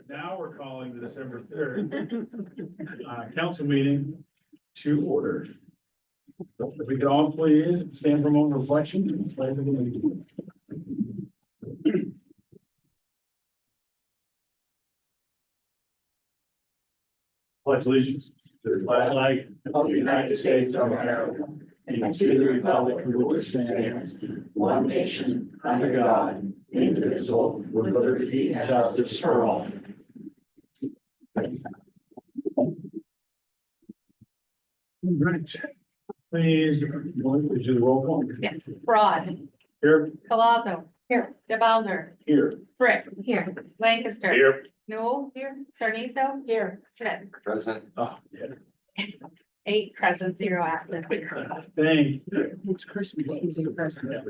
Now we're calling the December 3rd council meeting to order. If we could all please stand for a moment of reflection. Pledge allegiance to the flag of the United States of America and to the republic for which it stands, one nation, under God, indivisible, with liberty and justice for all. Right. Please, would you do the roll call? Yes, Broad, Here. Colazo. Here. DeBowser, Here. Frick. Here. Lancaster. Here. Newell. Here. Sarniso. Here. Smith. Present. Oh, yeah. 8 present, 0 absent. Thank you. It's Christmas. He's a president.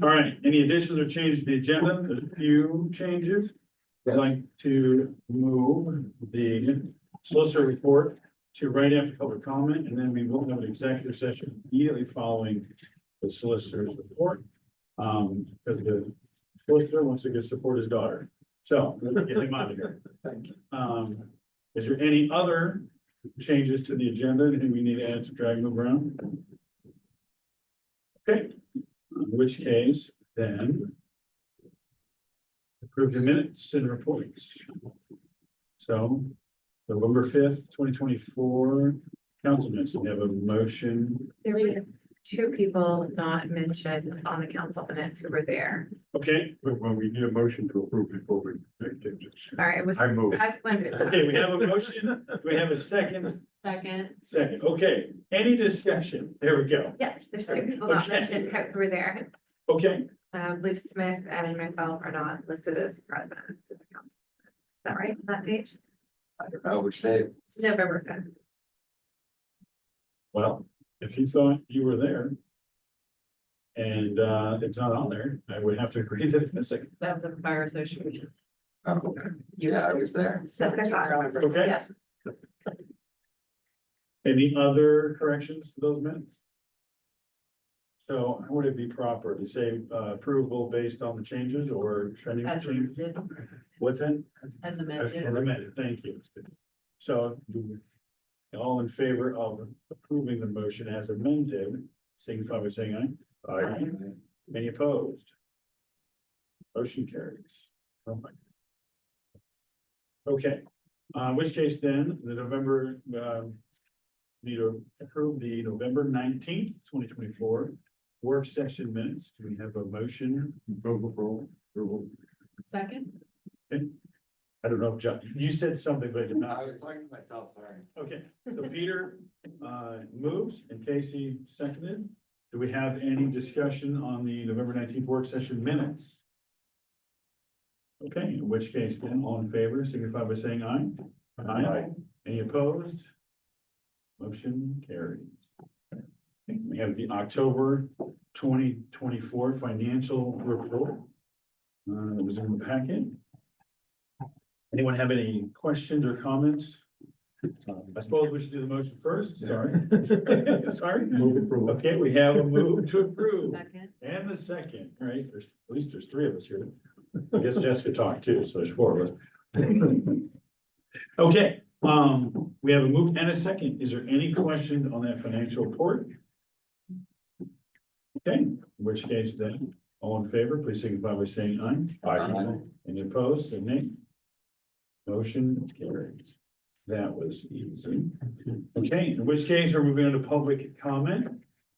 All right, any additions or changes to the agenda? There's a few changes. I'd like to move the solicitor report to right after public comment, and then we will have an executive session immediately following the solicitor's report. Because the solicitor wants to get support his daughter. So, get him out of here. Thank you. Is there any other changes to the agenda? Anything we need to add, subtract, move around? Okay, in which case, then approve the minutes and reports. So, November 5th, 2024, council minutes, we have a motion. There were 2 people not mentioned on the council minutes who were there. Okay, Well, we need a motion to approve before we make changes. All right, it was. I move. okay, we have a motion. Do we have a second? Second. Second, okay. Any discussion? There we go. Yes, there's 2 people not Okay. mentioned who were there. Okay, I believe Smith and myself are not listed as present. Is that right, that date? I don't know which day. It's November 5th. well, if you thought you were there and it's not on there, I would have to agree that it's missing. That was the fire association. Oh, okay. Yeah, I was there. Okay. Yes. Any other corrections to those minutes? So how would it be proper to say approval based on the changes or any change? What's that? As As amended, thank you. So all in favor of approving the motion as amended, signify by saying aye. Aye. Any opposed? Motion carries. Oh my. Okay, in which case then, the November, need to approve the November 19th, 2024 work session minutes. Do we have a motion? Approval. Second. I don't know if John, you said something, but I did I not. was talking to myself, sorry. Okay, so Peter moves and Casey seconded. Do we have any discussion on the November 19th work session minutes? Okay, in which case then, all in favor, signify by saying aye. Aye. Any opposed? Motion carries. Okay, we have the October 2024 financial report. It was in the packet. Anyone have any questions or comments? I suppose we should do the motion first, sorry. Sorry. Move approval. Okay, we have a move to approve Second. and the second, right? There's, at least there's 3 of us here. I guess Jessica talked too, so there's 4 of us. Okay, we have a move and a second. Is there any question on that financial report? Okay, in which case then, all in favor, please signify by saying aye. Aye. Any opposed, say nay. Motion carries. That was easy. Okay, in which case we're moving on to public comment.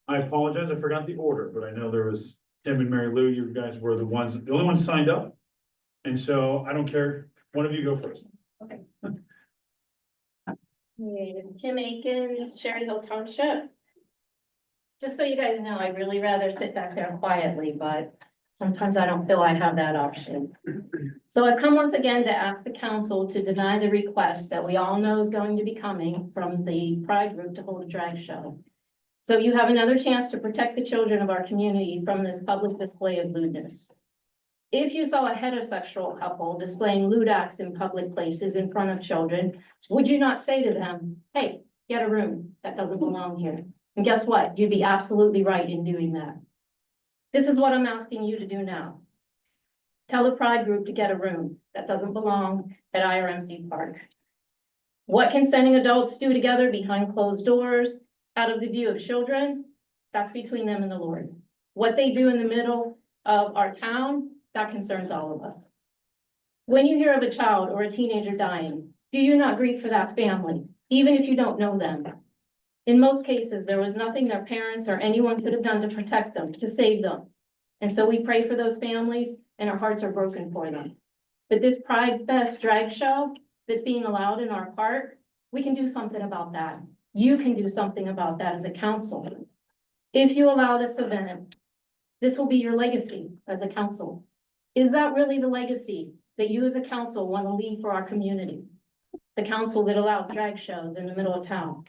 I apologize, I forgot the order, but I know there was Tim and Mary Lou, you guys were the only ones signed up. And so I don't care, one of you go first. Jim Akins, Sherry Hill Township. Just so you guys know, I really rather sit back there quietly, but sometimes I don't feel I have that option. So I've come once again to ask the council to deny the request that we all know is going to be coming from the Pride group to hold a drag show. So you have another chance to protect the children of our community from this public display of lewdness. If you saw a heterosexual couple displaying lewd acts in public places in front of children, would you not say to them, hey, get a room, that doesn't belong here? And guess what? You'd be absolutely right in doing that. This is what I'm asking you to do now. tell the Pride group to get a room that doesn't belong at IRMC Park. What consenting adults do together behind closed doors, out of the view of children, that's between them and the Lord. What they do in the middle of our town, that concerns all of us. When you hear of a child or a teenager dying, do you not grieve for that family, even if you don't know them? In most cases, there was nothing their parents or anyone could have done to protect them, to save them. And so we pray for those families and our hearts are broken for them. But this Pride Fest drag show that's being allowed in our park, we can do something about that. You can do something about that as a council. If you allow this event, this will be your legacy as a council. Is that really the legacy that you as a council want to leave for our community? The council that allowed drag shows in the middle of town.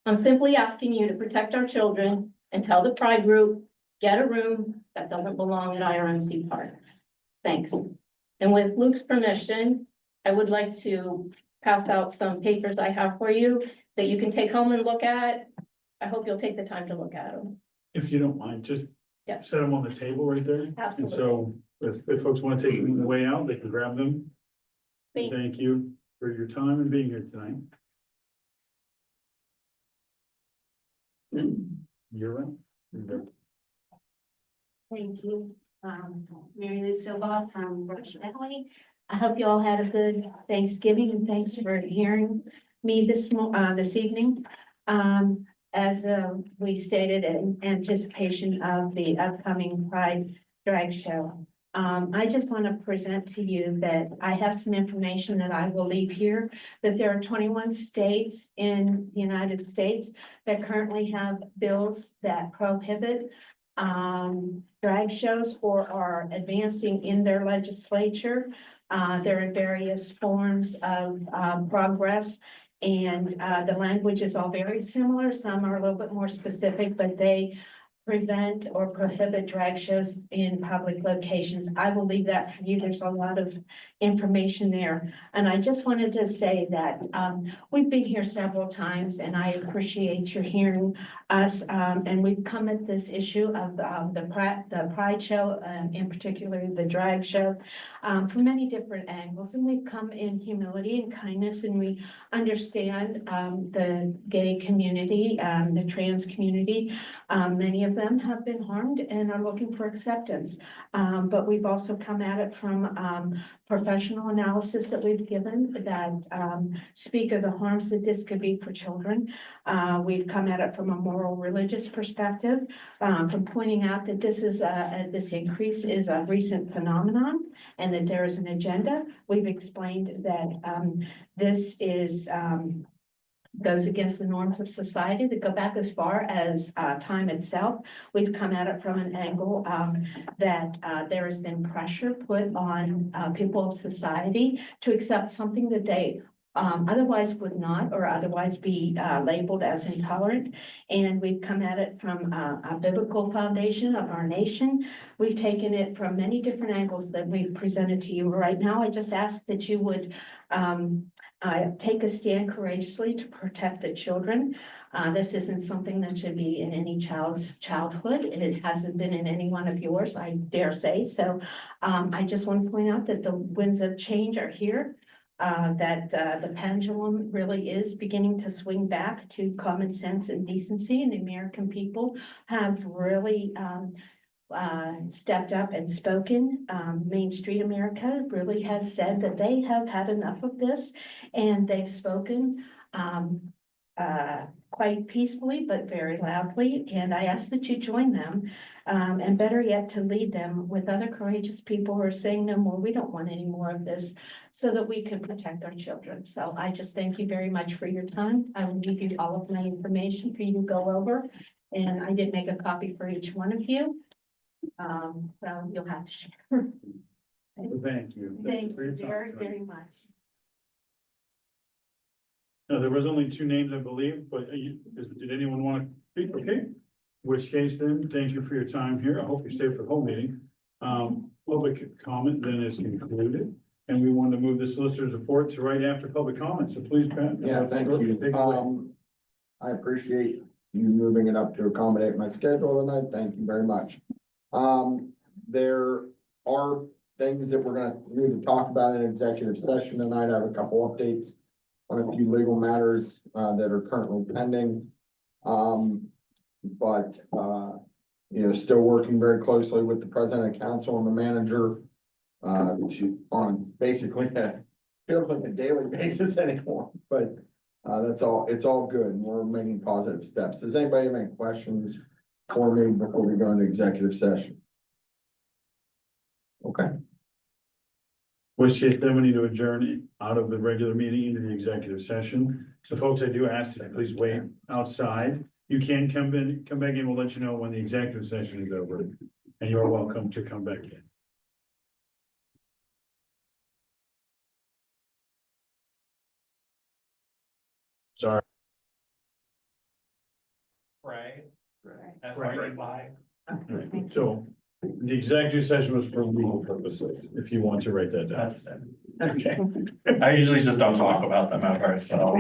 I'm simply asking you to protect our children and tell the Pride group, get a room that doesn't belong at IRMC Park. Thanks. And with Luke's permission, I would like to pass out some papers I have for you that you can take home and look at. I hope you'll take the time to look at them. If you don't mind, just Yes. set them on the table right there. And Absolutely. so if folks want to take them on the way out, they can grab them. Thank you. Thank you for your time and being here tonight. You're right. You're right. Thank you. Mary Lou Silva from Borough. I hope you all had a good Thanksgiving and thanks for hearing me this evening. As we stated in anticipation of the upcoming Pride Drag Show. I just want to present to you that I have some information that I will leave here, that there are 21 states in the United States that currently have bills that prohibit drag shows or are advancing in their legislature. There are various forms of progress. And the language is all very similar. Some are a little bit more specific, but they prevent or prohibit drag shows in public locations. I will leave that for you. There's a lot of information there. And I just wanted to say that we've been here several times and I appreciate your hearing us. And we've come at this issue of the Pride Show, in particular the drag show, from many different angles. And we've come in humility and kindness, and we understand the gay community, the trans community. Many of them have been harmed and are looking for acceptance. But we've also come at it from professional analysis that we've given that speak of the harms that this could be for children. We've come at it from a moral religious perspective, from pointing out that this increase is a recent phenomenon and that there is an agenda. We've explained that this is goes against the norms of society that go back as far as time itself. We've come at it from an angle that there has been pressure put on people of society to accept something that they otherwise would not or otherwise be labeled as intolerant. And we've come at it from a biblical foundation of our nation. We've taken it from many different angles that we've presented to you right now. I just ask that you would take a stand courageously to protect the children. This isn't something that should be in any child's childhood. It hasn't been in any one of yours, I dare say. So I just want to point out that the winds of change are here. That the pendulum really is beginning to swing back to common sense and decency, and the American people have really stepped up and spoken. Main Street America really has said that they have had enough of this, and they've spoken quite peacefully, but very loudly. And I ask that you join them, and better yet, to lead them with other courageous people who are saying no more. We don't want any more of this, so that we can protect our children. So I just thank you very much for your time. I will leave you all of my information for you to go over. And I did make a copy for each one of you. So you'll have to share. Thank you. Thank for you your time very, tonight. very much. No, there was only 2 names, I believe, but did anyone want to speak? Okay. In which case then, thank you for your time here. I hope you stay for the whole meeting. Public comment then is concluded, and we want to move the solicitor's report to right after public comment. So please, Pat. Yeah, thank Take you. it away. I appreciate you moving it up to accommodate my schedule tonight. Thank you very much. There are things that we're gonna need to talk about in executive session tonight. I have a couple updates on a few legal matters, that are currently pending. Still working very closely with the president of council and the manager, on basically, feels like a daily basis anymore, but, it's all good. And we're making positive steps. Does anybody have any questions for me before we go into executive session? Okay. Which case then we need to adjourn out of the regular meeting into the executive session. So folks, I do ask that you please wait outside. You can come back in. We'll let you know when the executive session is over. And you are welcome to come back in. Sorry. Right. Right. So the executive session was for legal purposes, if you want to write that down. That's it. Okay. I usually just don't talk about them ever, so.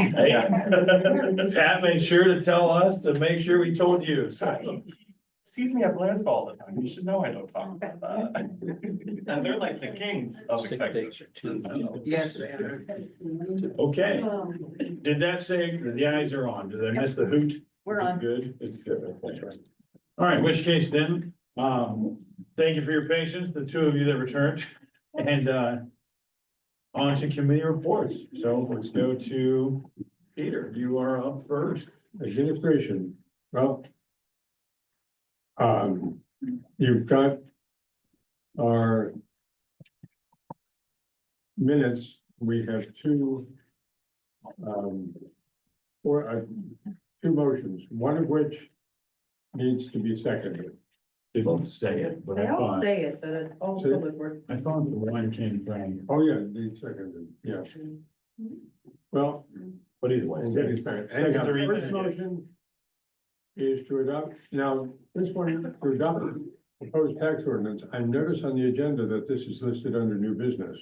Pat made sure to tell us to make sure we told you, so. Sees me at Blair's all the time. You should know I don't talk about that. And they're like the kings of executive sessions. Yes. Okay, did that say the eyes are on? Did I miss the hoot? We're Is it on. Good, it's good. Okay. All right, in which case then, thank you for your patience, the two of you that returned, and, on to committee reports. So let's go to Peter, you are up first. Administration, well. You've got our minutes, we have two motions, one of which needs to be seconded. They both say it, but I I'll thought, say it, but it's all Say it. public work. I thought the one came from, Oh, yeah, the seconded, yeah. Well, but either way. we'll get it back. Second, Anyhow, three, the first yeah. motion is to adopt, now, this one, to adopt proposed tax ordinance. I notice on the agenda that this is listed under new business.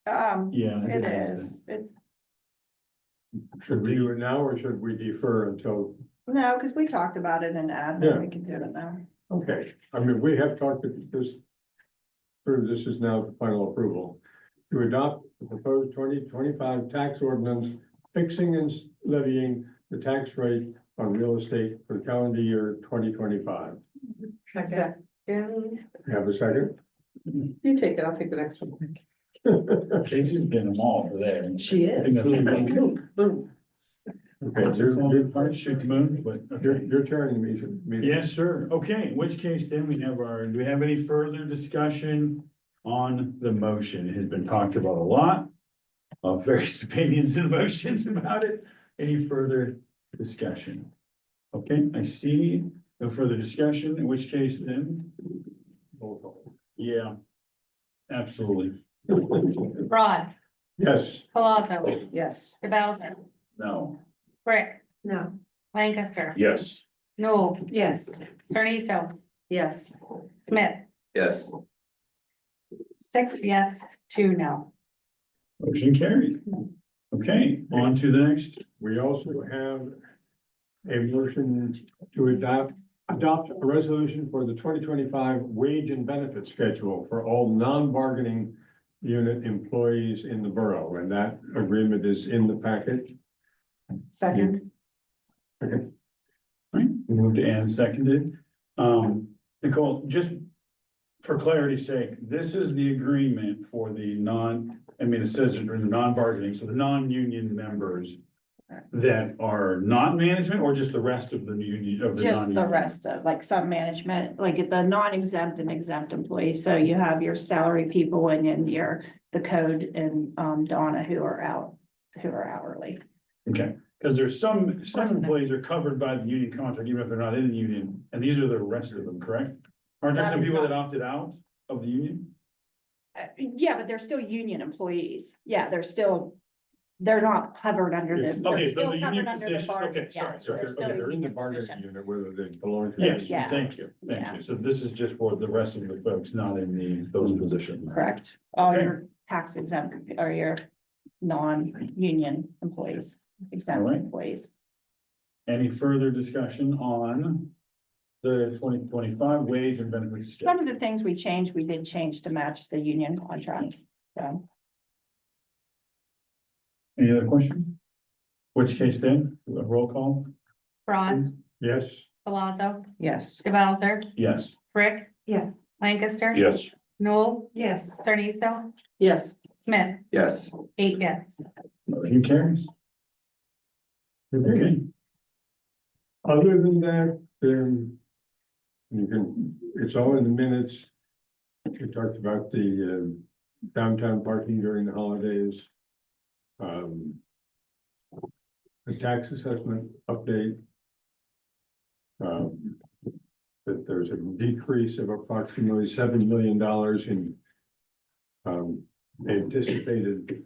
Yeah. I It did is, it's, Should we do it now or should we defer until, no, because we talked about it in Yeah. admin, we can do it now. okay, I mean, we have talked about this. This is now the final approval. To adopt the proposed 2025 tax ordinance, fixing and levying the tax rate on real estate for calendar year 2025. Second. You have a second? You take it, I'll take the next one. Casey's getting them all for there. She I think is. that's- Boom, boom. Okay, What's your phone part? Shoot the moon, but, okay. your turn, me. Yes, sir. Okay, in which case then we have do we have any further discussion on the motion? It has been talked about a lot of various opinions and emotions about it. Any further discussion? Okay, I see no further discussion, in which case then, yeah, absolutely. Rod, Yes, Palazzo, Yes. DeBelzer, No. Brick, No. Lancaster, Yes. Noel, Yes. Cerniso, Yes. Smith. Yes. 6 yes, 2 no. Motion carried. Okay, on to the next. we also have a motion to adopt a resolution for the 2025 wage and benefit schedule for all non-bargaining unit employees in the borough, and that agreement is in the packet. Second. Right, moved and seconded. Nicole, just for clarity's sake, this is the agreement for the it says in the non-bargaining, so the non-union members that are not management or just the rest of the union of the Just the non-union? rest of, like some management, like the non-exempt and exempt employees, so you have your salary people and then the code and Donna who are hourly. Okay, because there's some employees are covered by the union contract, even if they're not in the union, and these are the rest of them, correct? Aren't there That some is people not- that opted out of the union? Yeah, but they're still union employees, yeah, they're not covered under this. They're Okay, so still the covered union under the position, bargain, okay, sorry, yes, they're okay, still okay, a They're in the union bargaining position. unit, whether they belong to. Yes, Yeah. thank you, thank Yeah. you. So this is just for the rest of the folks not in those positions. Correct, all Okay. your tax exempt or your non-union employees, exempt All right. employees. Any further discussion on the 2025 wage and benefits. schedule. Some of the things we changed, we did change to match the union contract. So, Any other questions? Which case then, a roll call? Braun, Yes, Palazzo, Yes. Developers, Yes. Brick, Yes. Lancaster. Yes. Noel, Yes. Sarniso, Yes. Smith, Yes. 8 yes. Motion carries. Okay, other than that, you can, it's all in the minutes. We talked about the downtown parking during the holidays. The tax assessment update. That there's a decrease of approximately $7 million in anticipated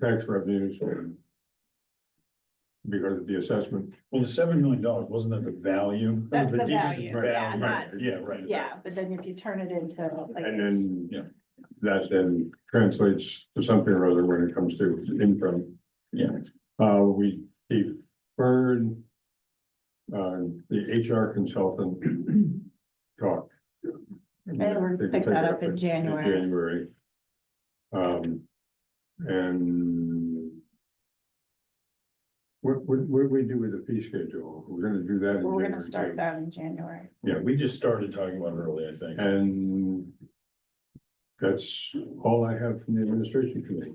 tax revenues because of the assessment. well, the $7 million, wasn't that the value? That was That's the decrease in value, yeah, not- Yeah, right. yeah, but then if you turn it into like. And it's- then, Yeah. that then translates to something or other when it comes to income. Yeah, We deferred the HR consultant talk. Maybe we'll They can pick take that it up in January. January. And what do we do with the fee schedule? We're gonna do that. in We're gonna January, start too. that in January. yeah, we just started talking about it early, I think. And that's all I have from the administration committee.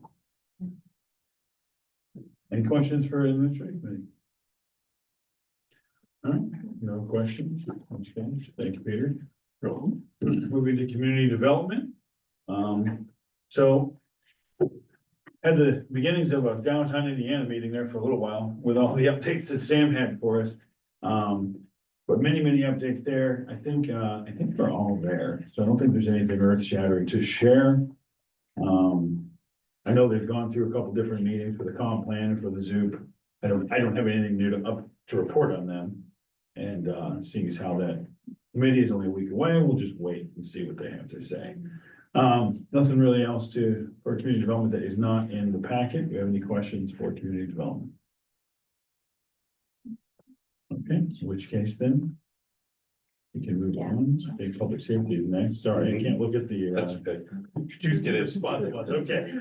Any questions for administration committee? All right, no questions. Okay, thank you, Peter. Moving to community development. So had the beginnings of a downtown Indiana meeting there for a little while with all the updates that Sam had for us. But many updates there. I think they're all there. So I don't think there's anything earth shattering to share. I know they've gone through a couple different meetings for the comp plan and for the Zoop. I don't have anything new to report on them. And seeing as how that committee is only a week away, we'll just wait and see what they have to say. Nothing really else for community development that is not in the packet. Do you have any questions for community development? Okay, in which case then? We can move on. I think public safety is next. Sorry, I can't look at the, That's okay. Tuesday is spot. It's okay.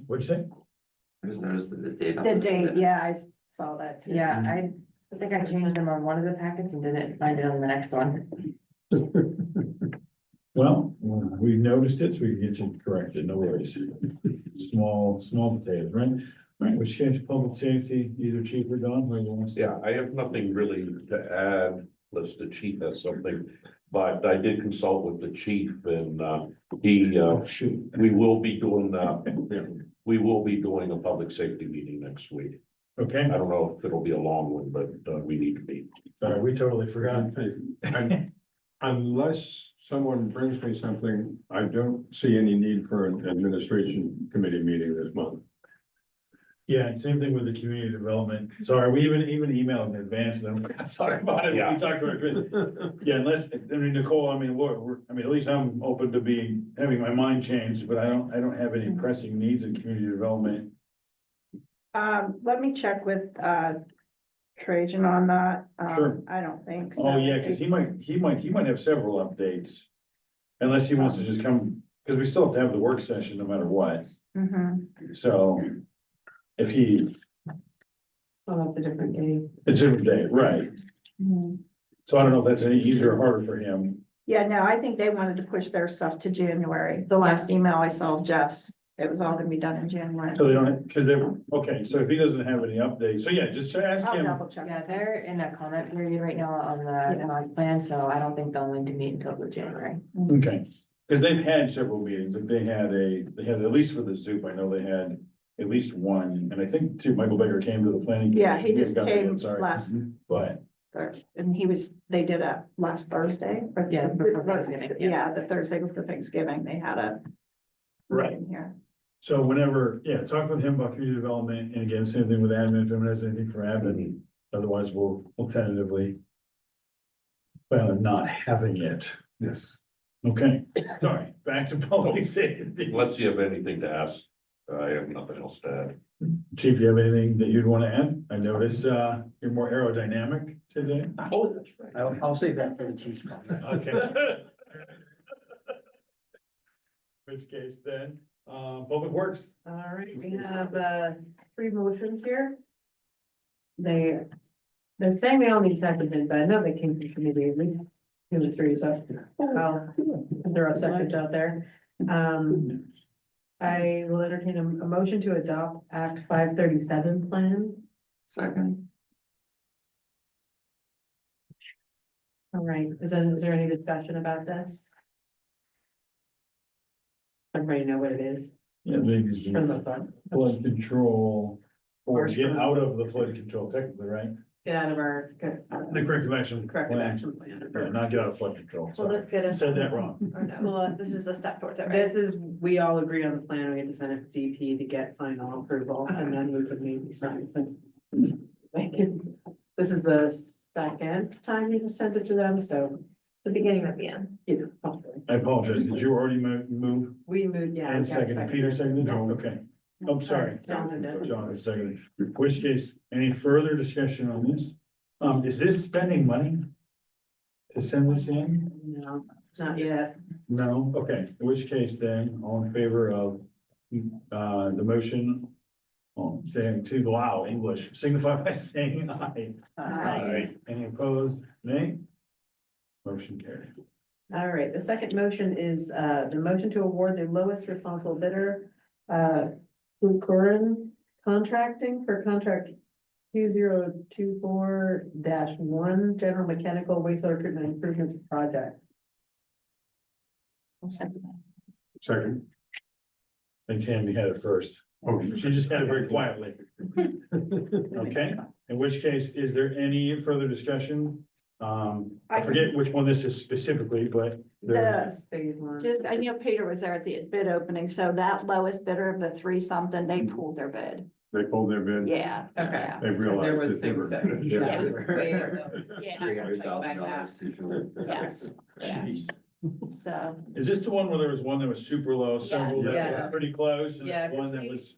What'd you say? I just noticed that the date. on The this date, minutes. yeah, I saw that too. Yeah, I think I changed them on one of the packets and didn't find it on the next one. Well, we noticed it, so we can get you corrected, no worries. Small potatoes, right? Right, which case, public safety, either Chief or Don, whoever wants to. Yeah, I have nothing really to add, unless the chief has something, but I did consult with the chief and, Shoot. we will be doing a public safety meeting next week. Okay, I don't know if it'll be a long one, but, we need to be. sorry, we totally forgot. Unless someone brings me something, I don't see any need for an administration committee meeting this month. Yeah, and same thing with the community development. Sorry, we even emailed in advance, and then we forgot to talk about it. Yeah. We talked about it. Yeah, unless, Nicole, at least I'm open to having my mind changed, but I don't have any pressing needs in community development. Let me check with, Trajan on that. Sure. I don't think so. Oh, yeah, because he might have several updates. Unless he wants to just come, because we still have to have the work session no matter what, Mhm. so. If I'll have the different day. it's a different day, right, Mhm. so I don't know if that's any easier or harder for him. Yeah, no, I think they wanted to push their stuff to January. The last email I saw of Jeff's, it was all gonna be done in January. So they don't, because they're, okay, so if he doesn't have any updates, so yeah, just ask I'll him. double check. Yeah, they're in a comment period right now on the plan, so I don't think they'll need to meet until January. Okay, because they've had several meetings, like they had at least for the Zoop, I know they had at least one, and I think too, Michael Baker came to the planning. Yeah, commission. he just got to it, came sorry. last, But, and they did it last Thursday. or Yeah, before Thanksgiving, yeah. Yeah, the Thursday before Thanksgiving, they had a. Right. meeting Here. so whenever, talk with him about community development, and again, same thing with admin, if anyone has anything for admin, otherwise we'll tentatively. Plan on not having it. Yes. Okay, sorry, back to public safety. Unless you have anything to ask, I have nothing else to add. Chief, you have anything that you'd want to add? I notice, you're more aerodynamic today. Oh, that's right. I'll save that for the chief's comment. Okay. Which case then, Public Works. All right, we have, 3 motions here. They're saying they all need seconded, but I know they came from committee, at least 2 or 3, but, there are seconds out there. I will entertain a motion to adopt Act 537 plan. Second. All right, is there any discussion about this? Everybody know what it is? Yeah, these From the front. flood control, or Or get from- out of the flood control technically, right? Get out of our. The corrective action. Corrective plan. action plan. Yeah, not get out of flood control. Well, Sorry. let's get it. Said that wrong. Or no, Well, this is a step towards it, right? This is, we all agree on the plan, we had to send it to DP to get final approval, and then we could maybe sign it. This is the second time you sent it to them, so, It's the beginning of the end. you know, hopefully. I apologize. Did you already move We moved, yeah. and we got seconded? Peter seconded? No. Okay. I'm sorry. John did. John is seconded. In which case, any further discussion on this? Is this spending money? To send this in? No, not yet. No? Okay. In which case then, all in favor of, the motion? Saying to, wow, English, signify by saying aye. Any opposed? Nay? Motion carried. All right, the second motion is, the motion to award the lowest responsible bidder, Curran Contracting for contract 2024-1, general mechanical wastewater treatment improvements project. Second. I think Tammy had it first. Oh, She just had it very quietly. Okay, in which case, is there any further discussion? I forget which one this is specifically, but there's, That's phase 1. Just, I know Peter was there at the bid opening, so that lowest bidder of the 3 something, they pulled their bid. They pulled their bid. Yeah. Okay. yeah, They realized. There was that they were- things that. Yeah. Yeah. Yes, yeah. So, is this the one where there was one that was super low, several that Yes. were pretty close? And Yeah, 'cause one that we- was,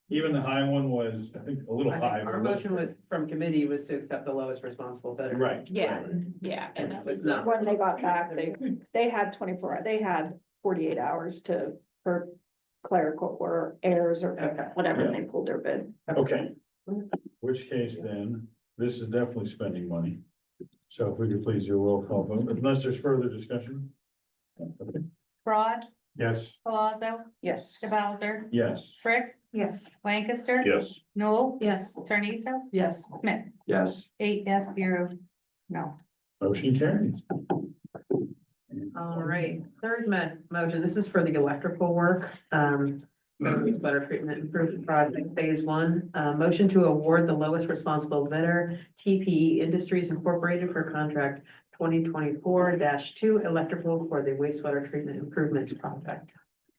even the high one was, I think, a little I high. think but our it was- motion was from committee was to accept the lowest responsible bidder. Right. yeah, yeah, and that was It's not- when they got back, they had 48 hours for clerical or errors or Okay. whatever, and they pulled their bid. Okay. Which case then, this is definitely spending money. So if we could please do a roll call vote, unless there's further discussion. Broad, Yes. Palazzo, Yes. Bowser, Yes. Frick, Yes. Lancaster. Yes. Noel, Yes. Sarniso, Yes. Smith, Yes. 8 yes, 0 no. Motion carries. All right, third motion, this is for the electrical work, wastewater treatment improvement project, phase 1. Motion to award the lowest responsible bidder, TPE Industries Incorporated for contract 2024-2 electrical for the wastewater treatment improvements project.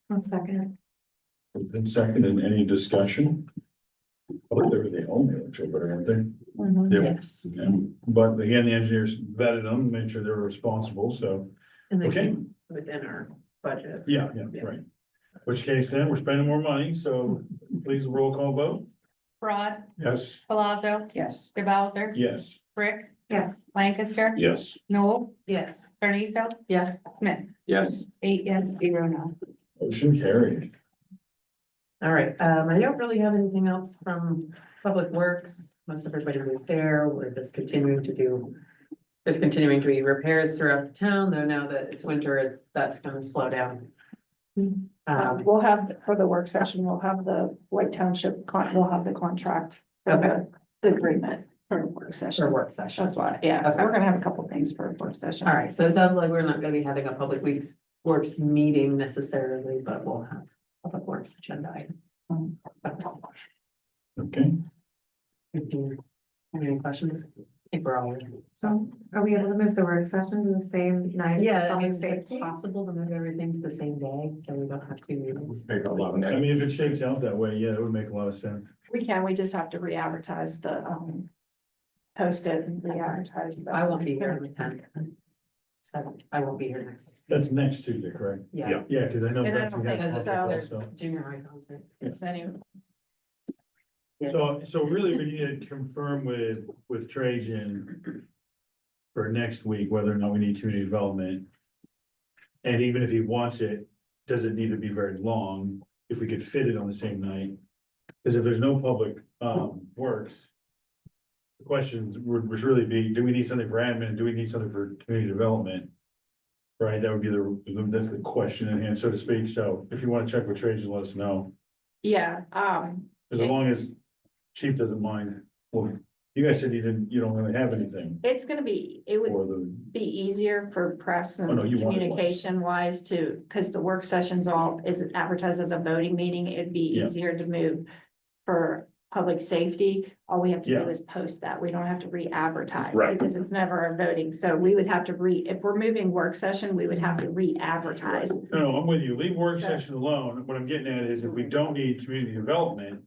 One second. Been seconded, any discussion? I believe they were the only electrical bidder, weren't they? Yep. Yes. But again, the engineers vetted them, made sure they were responsible, so, And they Okay. came within our budget. yeah, right. Which case then, we're spending more money, so please roll call vote. Broad, Yes. Palazzo. Yes. Bowser, Yes. Frick, Yes. Lancaster. Yes. Noel, Yes. Sarniso, Yes. Smith, Yes. 8 yes, 0 no. Motion carried. All right, I don't really have anything else from Public Works. Most everybody was there. We're just continuing to do. There's continuing to be repairs throughout the town, though now that it's winter, that's gonna slow down. We'll have, for the work session, we'll have the White Township, we'll have the contract. for Okay. The agreement for work For session. work session. That's why, yeah, so Okay. we're gonna have a couple things for work session. All right, so it sounds like we're not gonna be having a Public Works meeting necessarily, but we'll have Public Works agenda items. Okay, Any questions? I think we're all. So are we able to move the work session to the same night? Yeah, I Public mean, it's safety? possible to move everything to the same day, so we don't have two meetings. Make a lot I of. mean, if it shakes out that way, yeah, it would make a lot of sense. We just have to re-advertise the, post it and re-advertise. I won't be here on the 10th. So I won't be here next. That's next Tuesday, correct? Yeah. Yeah, because I know. And I Betsy don't has think conflict so. There's also. junior high concert. It's any, So really, we need to confirm with Trajan for next week, whether or not we need community development. And even if he wants it, does it need to be very long, if we could fit it on the same night? Because if there's no public, works, the questions would really be, do we need something for admin, do we need something for community development? Right, that would be that's the question in hand, so to speak, so if you want to check with Trajan, let us know, yeah, because as long as chief doesn't mind, well, you guys said you don't really have anything it's gonna be, it would for the, be easier for press and Oh, no, you want it once. communication wise to, because the work session's all is advertised as a voting meeting, it'd be Yeah. easier to move for public safety. All we have to do Yeah. is post that. We don't have to re-advertise Right. because it's never a voting. So we would have to if we're moving work session, we would have to re-advertise. no, I'm with you, leave work So- session alone, what I'm getting at is if we don't need community development,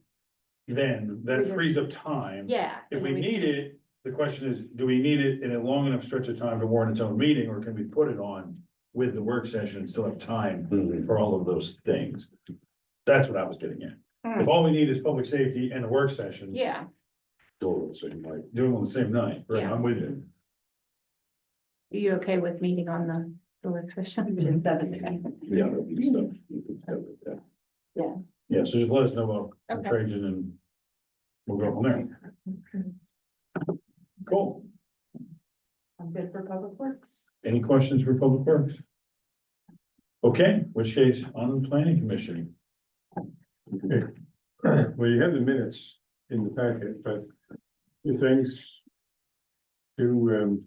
then that We just- frees up time. Yeah. If and we then need can just- it, the question is, do we need it in a long enough stretch of time to warrant its own meeting, or can we put it on with the work session and still have time Mhm. for all of those things? That's what I was getting at. Hmm. If all we need is public safety and a work session, Yeah, Doing the same night. do them on the same night, right, Yeah. I'm with you. are you okay with meeting on the work session? Mm-hmm. To 7:30? Yeah, that'd be stuff. Yeah, so just let us know about Okay. Trajan and we'll go from there. Cool. I'm good for public works. Any questions for Public Works? Okay, in which case, on the planning commission, Okay. Well, you have the minutes in the packet, but two things. There was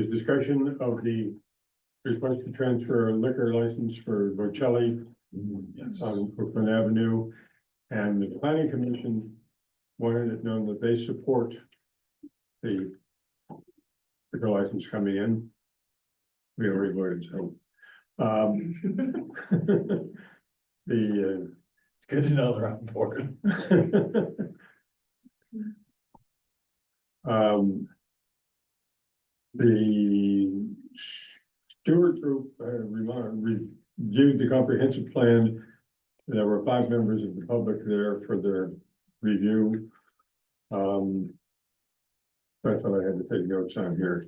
discussion of the request to transfer a liquor license for Bocelli yes, on Brooklyn Avenue. And the planning commission wanted it known that they support the liquor license coming in. We already voted, so. The, it's good to know they're on board. The Stewart Group reviewed the comprehensive plan. There were 5 members of the public there for their review. I thought I had to take notes on here.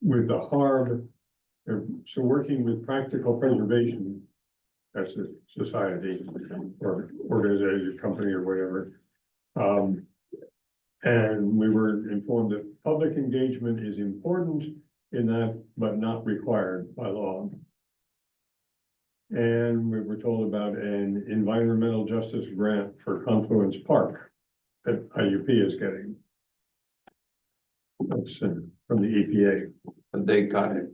With the HARB, so working with Practical Preservation, that's a society or organization, company or whatever. And we were informed that public engagement is important in that, but not required by law. And we were told about an environmental justice grant for Confluence Park that IUP is getting. That's from the EPA. They got it.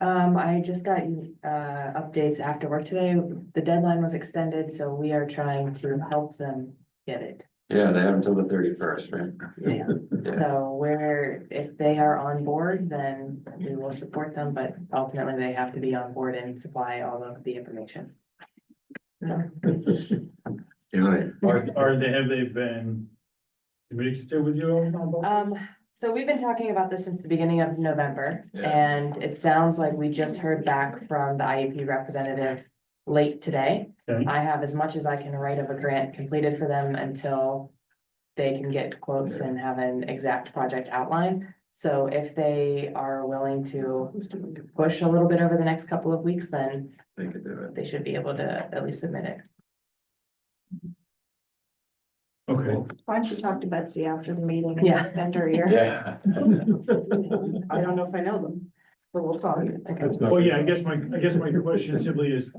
I just got updates after work today. The deadline was extended, so we are trying to help them get it. Yeah, they have until the 31st, right? Yeah, so if they are on board, then we will support them, but ultimately they have to be on board and supply all of the information. So, Have they been communicative with you on both? so we've been talking about this since the beginning of November, Yeah. and it sounds like we just heard back from the IUP representative late today. Okay. I have as much as I can write of a grant completed for them until they can get quotes and have an exact project outline. So if they are willing to push a little bit over the next couple of weeks, then They could do it. they should be able to at least submit it. Okay, Why don't you talk to Betsy after the meeting? and Yeah. Bend her ear. Yeah. I don't know if I know them, but we'll talk. That's not- well, yeah, I guess my question simply is,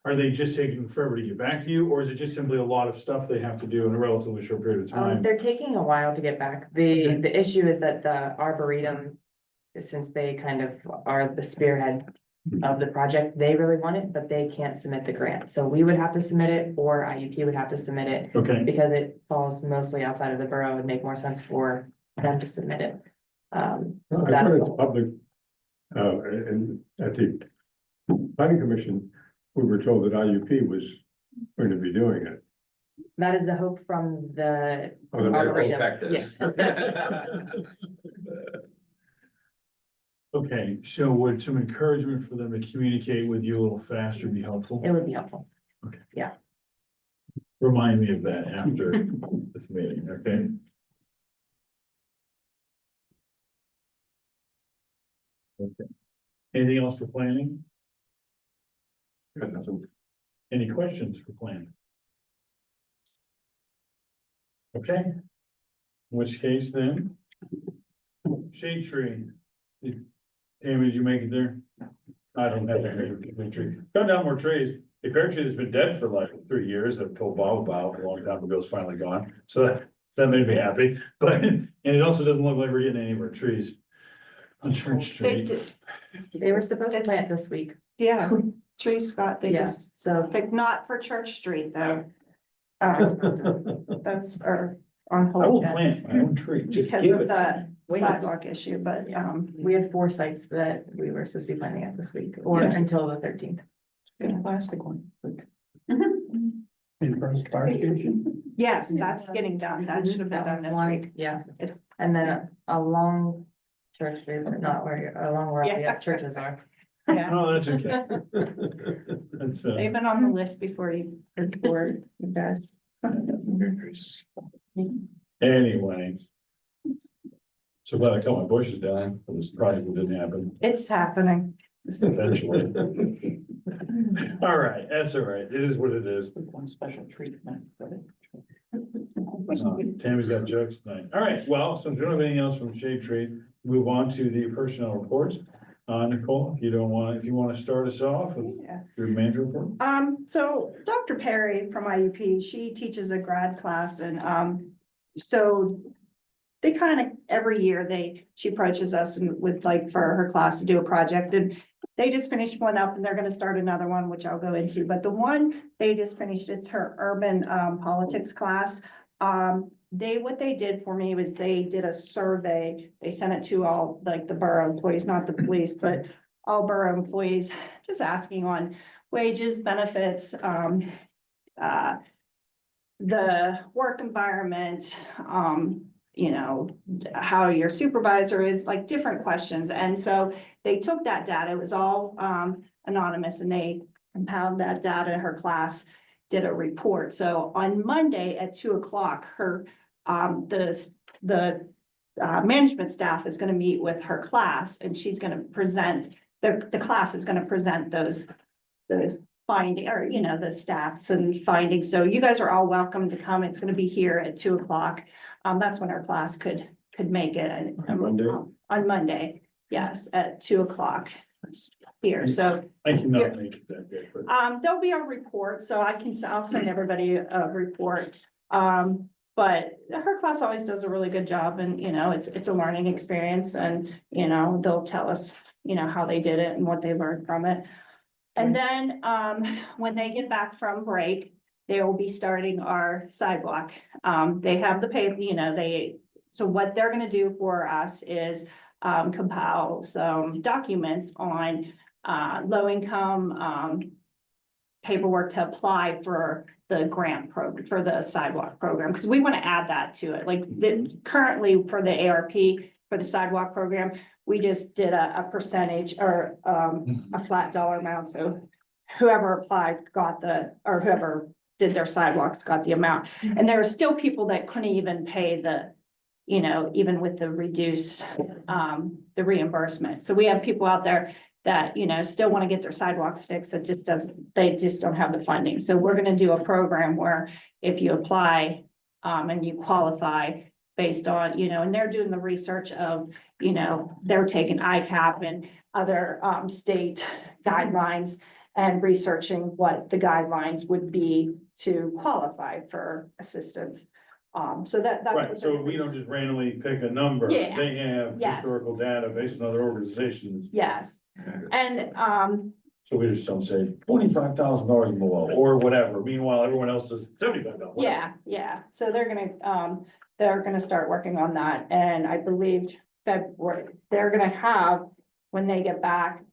are they just taking forever to get back to you, or is it just simply a lot of stuff they have to do in a relatively short period of time? They're taking a while to get back. The issue is that the Arboretum, since they kind of are the spearhead of the project, they really want it, but they can't submit the grant. So we would have to submit it, or IUP would have to submit it, Okay, because it falls mostly outside of the borough. It'd make more sense for them to submit it. So I thought that's, it's public, and at the planning commission, we were told that IUP was going to be doing it. That is the hope from the. Oh, the Arboretum. prospectus. Yes. Okay, so would some encouragement for them to communicate with you a little faster be helpful? It would be helpful. Remind me of that after this meeting, okay? Okay. Anything else for planning? Got nothing. Any questions for planning? Okay. In which case then? Shade tree. Tammy, did you make it there? I don't have a tree. Cut down more trees. The pear tree that's been dead for like 3 years, I've told Bob about a long time ago, is finally gone. So that made me happy, but, and it also doesn't look like we're getting any more trees on Church They Street. just, They were supposed to plant this week. yeah, trees got, they Yeah, just, so but not for Church Street though. Those are on I will hold yet plant my own tree. Just because give of it. the Wait. sidewalk issue, but, we had 4 sites that we were supposed to be planting at this week or Yeah. until the 13th. Get a plastic one. In front of the fire station? yes, that's getting done. That should have been done this week. Yeah, It's, and then along Church Street, but not along where all the Yeah. other churches are. yeah, Oh, that's okay. That's, they've been on the list before you guys. anyway. So glad I cut my bushes down, but this project didn't happen It's happening. eventually. All right, that's all right. It is what it is. One special treatment. Tammy's got jokes tonight. All right, well, so if you don't have anything else from Shade Tree, move on to the personnel reports. Nicole, if you don't want, if you want to start us off with Yeah. your manager report. So Dr. Perry from IUP, she teaches a grad class and, so they kind of, every year she approaches us and with like for her class to do a project and they just finished one up and they're gonna start another one, which I'll go into, but the one they just finished is her urban, politics class. What they did for me was they did a survey, they sent it to all, like the borough employees, not the police, but all borough employees, just asking on wages, benefits, the work environment, how your supervisor is, like different questions. And so they took that data, it was all anonymous, and they compiled that data. Her class did a report. So on Monday at 2:00, her, the management staff is gonna meet with her class and she's gonna present, the class is gonna present those finding, or, the stats and findings. So you guys are all welcome to come. It's gonna be here at 2:00. That's when our class could make it. On Monday? On Monday, yes, at 2:00 here. So, I cannot make it that day, but there'll be a report, so I'll send everybody a report. But her class always does a really good job and, it's a learning experience and, they'll tell us, how they did it and what they learned from it. And then, when they get back from break, they will be starting our sidewalk. They have the paper, so what they're gonna do for us is, compile some documents on, low income, paperwork to apply for the grant program, for the sidewalk program, because we want to add that to it. Like currently for the ARP, for the sidewalk program, we just did a percentage or a flat dollar amount. So whoever applied or whoever did their sidewalks got the amount. And there are still people that couldn't even pay even with the reduced, the reimbursement. So we have people out there that, still want to get their sidewalks fixed, they just don't have the funding. So we're gonna do a program where if you apply, and you qualify based on, and they're doing the research of, they're taking ICAP and other, state guidelines and researching what the guidelines would be to qualify for assistance. So that's. right, what so they're- we don't just randomly pick a number. Yeah. They have Yes. historical data based on other organizations. Yes, and, So we just don't say $25,000 below or whatever. Meanwhile, everyone else does $75,000. yeah, so they're gonna start working on that, and I believe February, they're gonna have, when they get back,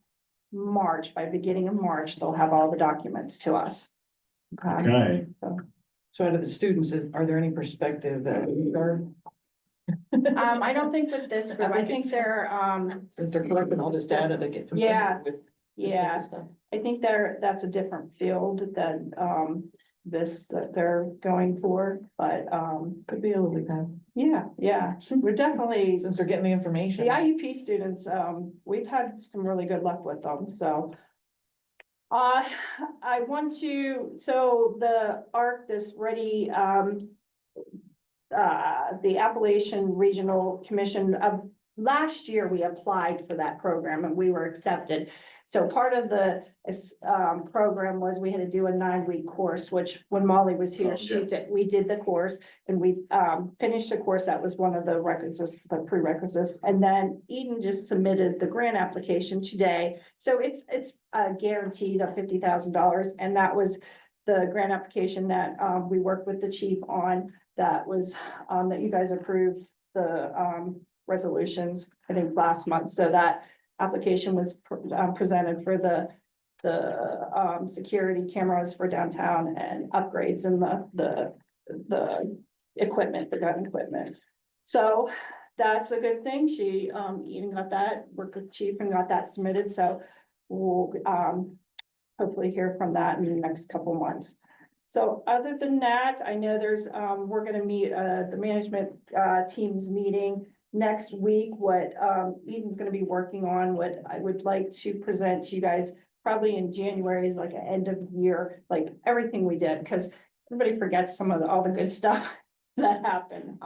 March, by beginning of March, they'll have all the documents to us. Okay. So So out of the students, are there any perspective or I don't think with this group, I think they're, since they're collecting all this data to get familiar Yeah. with? yeah, I think that's a different field than, this that they're going for, but, Could be a little bit, yeah, we're definitely. since they're getting the information. The IUP students, we've had some really good luck with them, so. I want to, so the ARC, this ready, the Appalachian Regional Commission last year, we applied for that program and we were accepted. So part of the, program was we had to do a 9-week course, which when Molly was here, we did the course and we, finished the course. That was one of the the prerequisites. And then Eden just submitted the grant application today. So it's guaranteed of $50,000. And that was the grant application that, we worked with the chief on. That was, that you guys approved the, resolutions, I think last month. So that application was presented for the security cameras for downtown and upgrades in the equipment, the gun equipment. So that's a good thing. She even got that, worked with chief and got that submitted. So we'll hopefully hear from that in the next couple months. So other than that, I know there's we're gonna meet the management team's meeting next week. What Eden's gonna be working on, what I would like to present to you guys probably in January is like an end of year, like everything we did, because everybody forgets some of all the good stuff that happened.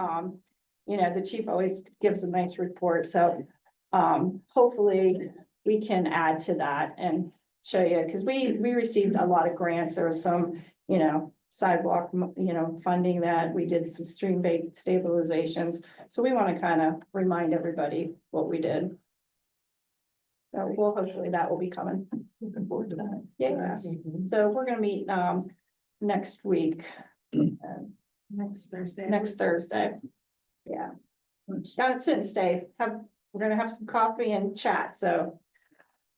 You know, the chief always gives a nice report, so hopefully we can add to that and show you, because we received a lot of grants. There was some, you know, sidewalk, you know, funding that we did, some stream bank stabilizations. So we want to kind of remind everybody what we did. So well, hopefully that will be coming. Looking forward to that. Yeah, so we're gonna meet next week. Next Thursday. Next Thursday. Yeah. Gotta sit and stay. We're gonna have some coffee and chat, so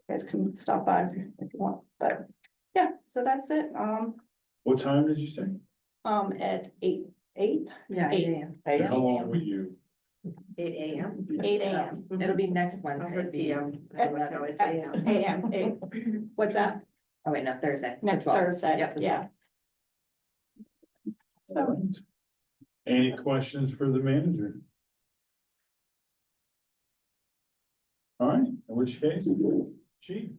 you guys can stop by if you want, but yeah, so that's it. What time did you say? At eight. Yeah, 8 a.m. And how long will you? 8 a.m. 8 a.m. It'll be next Wednesday. Over p.m. No, it's a.m. AM. What's that? Oh, wait, no, Thursday. Next 12. Thursday, Yep. yeah. All right. Any questions for the manager? All right, in which case, chief.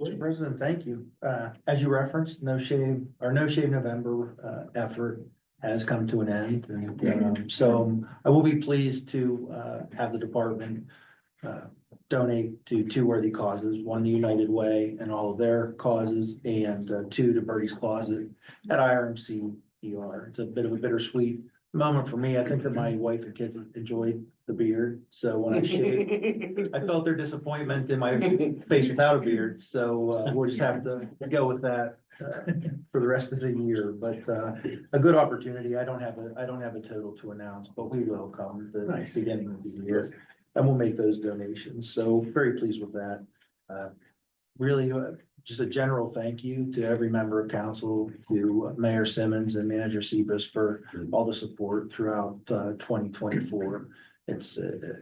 Mr. President, thank you. As you referenced, No Shave November effort has come to an end. And so I will be pleased to have the department donate to 2 worthy causes, one United Way and all of their causes, and 2 to Birdie's Closet at IRMC ER. It's a bit of a bittersweet moment for me. I think that my wife and kids enjoyed the beard. So when I shaved, I felt their disappointment in my face without a beard. So we'll just have to go with that for the rest of the year. But a good opportunity. I don't have a total to announce, but we will come the beginning of the year and we'll make those donations. So very pleased with that. Really, just a general thank you to every member of council, to Mayor Simmons and Manager Sebas for all the support throughout 2024. It's,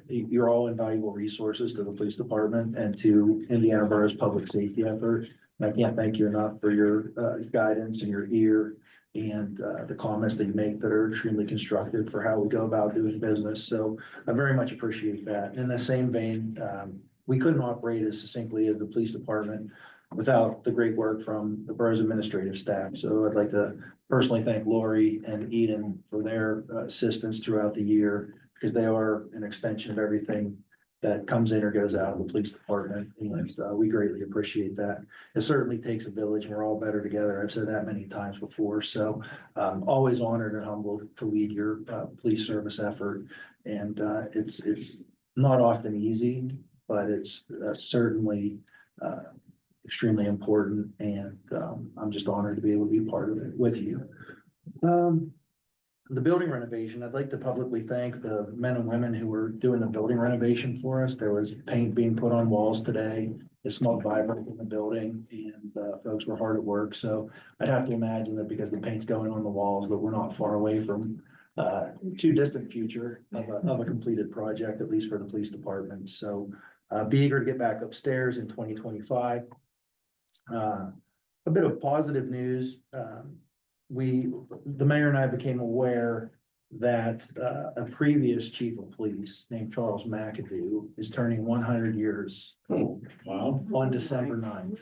you're all invaluable resources to the police department and to Indiana Borough's public safety effort. And I can't thank you enough for your guidance and your ear and the comments that you make that are extremely constructive for how we go about doing business. So I very much appreciate that. In the same vein, we couldn't operate as succinctly as the police department without the great work from the borough's administrative staff. So I'd like to personally thank Lori and Eden for their assistance throughout the year, because they are an extension of everything that comes in or goes out of the police department. And we greatly appreciate that. It certainly takes a village and we're all better together. I've said that many times before. So always honored and humbled to lead your police service effort. And it's not often easy, but it's certainly extremely important. And I'm just honored to be able to be part of it with you. The building renovation, I'd like to publicly thank the men and women who were doing the building renovation for us. There was paint being put on walls today it smelled vibrant in the building and, folks were hard at work. So I'd have to imagine that because the paint's going on the walls, that we're not far away from, too distant future of a completed project, at least for the police department. So, be eager to get back upstairs in 2025. A bit of positive news, the mayor and I became aware that a previous chief of police named Charles McAdoo is turning 100 years Wow. on December 9th.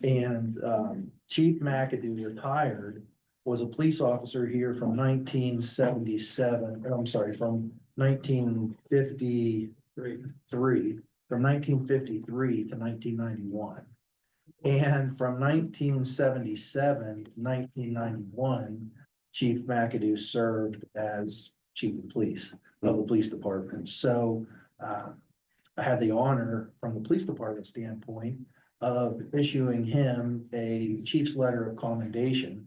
And Chief McAdoo retired, was a police officer here from 1977, I'm sorry, from 1953, from 1953 to 1991. And from 1977 to 1991, Chief McAdoo served as chief of police of the police department. So I had the honor from the police department standpoint of issuing him a chief's letter of commendation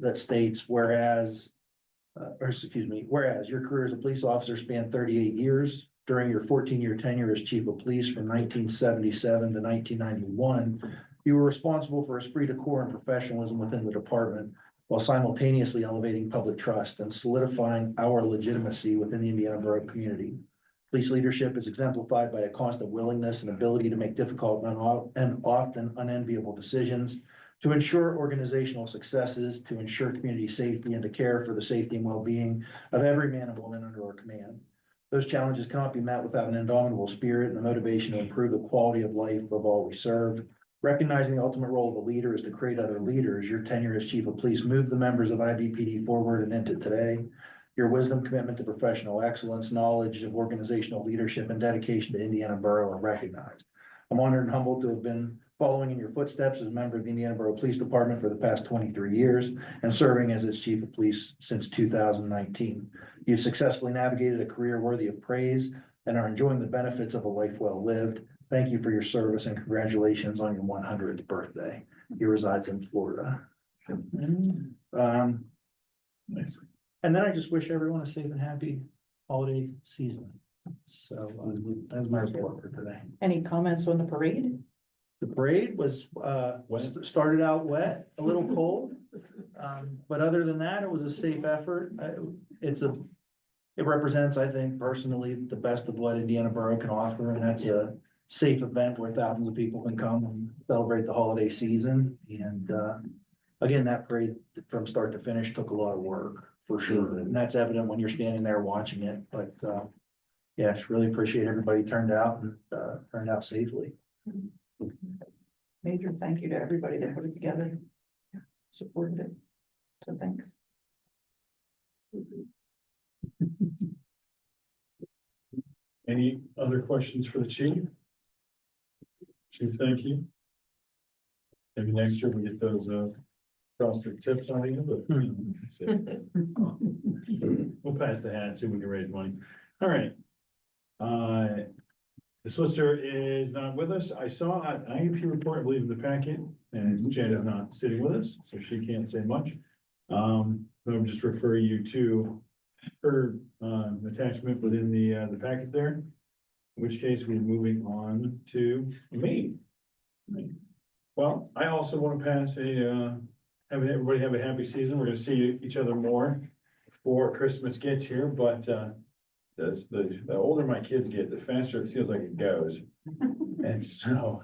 that states, whereas your career as a police officer spanned 38 years. During your 14-year tenure as chief of police from 1977 to 1991, you were responsible for esprit de corps and professionalism within the department, while simultaneously elevating public trust and solidifying our legitimacy within the Indiana Borough community. Police leadership is exemplified by a constant willingness and ability to make difficult and often unenviable decisions, to ensure organizational successes, to ensure community safety, and to care for the safety and well-being of every man and woman under our command. Those challenges cannot be met without an indomitable spirit and the motivation to improve the quality of life of all we serve. Recognizing the ultimate role of a leader is to create other leaders. Your tenure as chief of police moved the members of IBPD forward and into today. Your wisdom, commitment to professional excellence, knowledge of organizational leadership, and dedication to Indiana Borough are recognized. I'm honored and humbled to have been following in your footsteps as a member of the Indiana Borough Police Department for the past 23 years and serving as its chief of police since 2019. You've successfully navigated a career worthy of praise and are enjoying the benefits of a life well lived. Thank you for your service and congratulations on your 100th birthday. He resides in Florida. Nice. And then I just wish everyone a safe and happy holiday season. So that's my report for today. Any comments on the parade? The parade was, started out wet, a little cold. But other than that, it was a safe effort. It represents, I think, personally, the best of what Indiana Borough can offer, and that's a safe event where thousands of people can come and celebrate the holiday season. And, again, that parade from start to finish took a lot of work, for sure. And that's evident when you're standing there watching it, but, yeah, just really appreciate everybody turned out and, turned out safely. Major thank you to everybody that put it together, supported it. So thanks. Any other questions for the chief? Chief, thank you. Maybe next year we get those frosted tips on you, but we'll pass the hat, see if we can raise money. All right. The solicitor is not with us. I saw an IEP report, I believe, in the packet, and Jen is not sitting with us, so she can't say much. I'll just refer you to her attachment within the packet there. In which case we're moving on to me. Well, I also want to pass have everybody have a happy season. We're gonna see each other more before Christmas gets here, but the older my kids get, the faster it feels like it goes. And so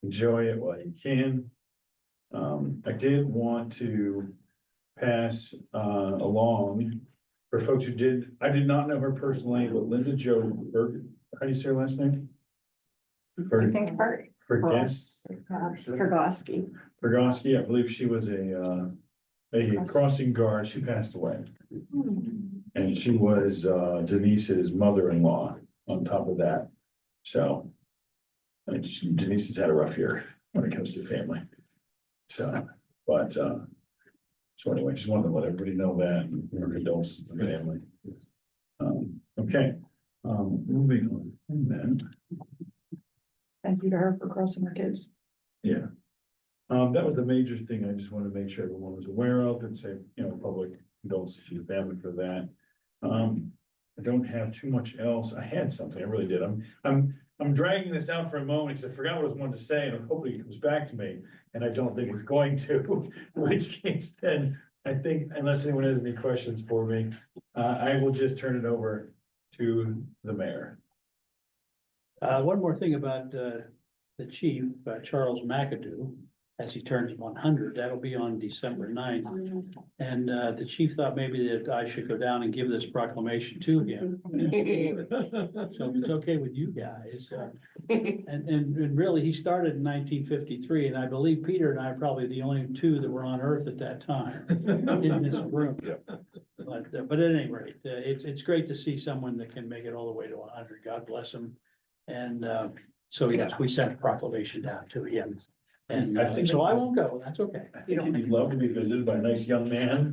enjoy it while you can. I did want to pass along for folks who I did not know her personally, but Linda Jo Berg, how do you say her last name? I think Fergoski. Fergoski, I believe she was a crossing guard. She passed away. And she was Denise's mother-in-law on top of that. So Denise has had a rough year when it comes to family. So, but so anyway, just wanted to let everybody know that and our condolences to the family. Okay, moving on. And then, Thank you to her for crossing her kids. yeah. That was the major thing. I just wanted to make sure everyone was aware of and say, public condolences to the family for that. I don't have too much else. I had something, I really did. I'm I'm dragging this out for a moment because I forgot what I was wanting to say and hopefully it comes back to me. And I don't think it's going to, in which case then I think unless anyone has any questions for me, I will just turn it over to the mayor. One more thing about, the chief, Charles McAdoo, as he turns 100, that'll be on December 9th. And, the chief thought maybe that I should go down and give this proclamation to him. So if it's okay with you guys, and really, he started in 1953, and I believe Peter and I are probably the only two that were on Earth at that time in this room. But at any rate, it's great to see someone that can make it all the way to 100. God bless him. And, so yes, we sent a proclamation down to him. And I think- so I won't go, that's okay. I think he'd love to be visited by a nice young man.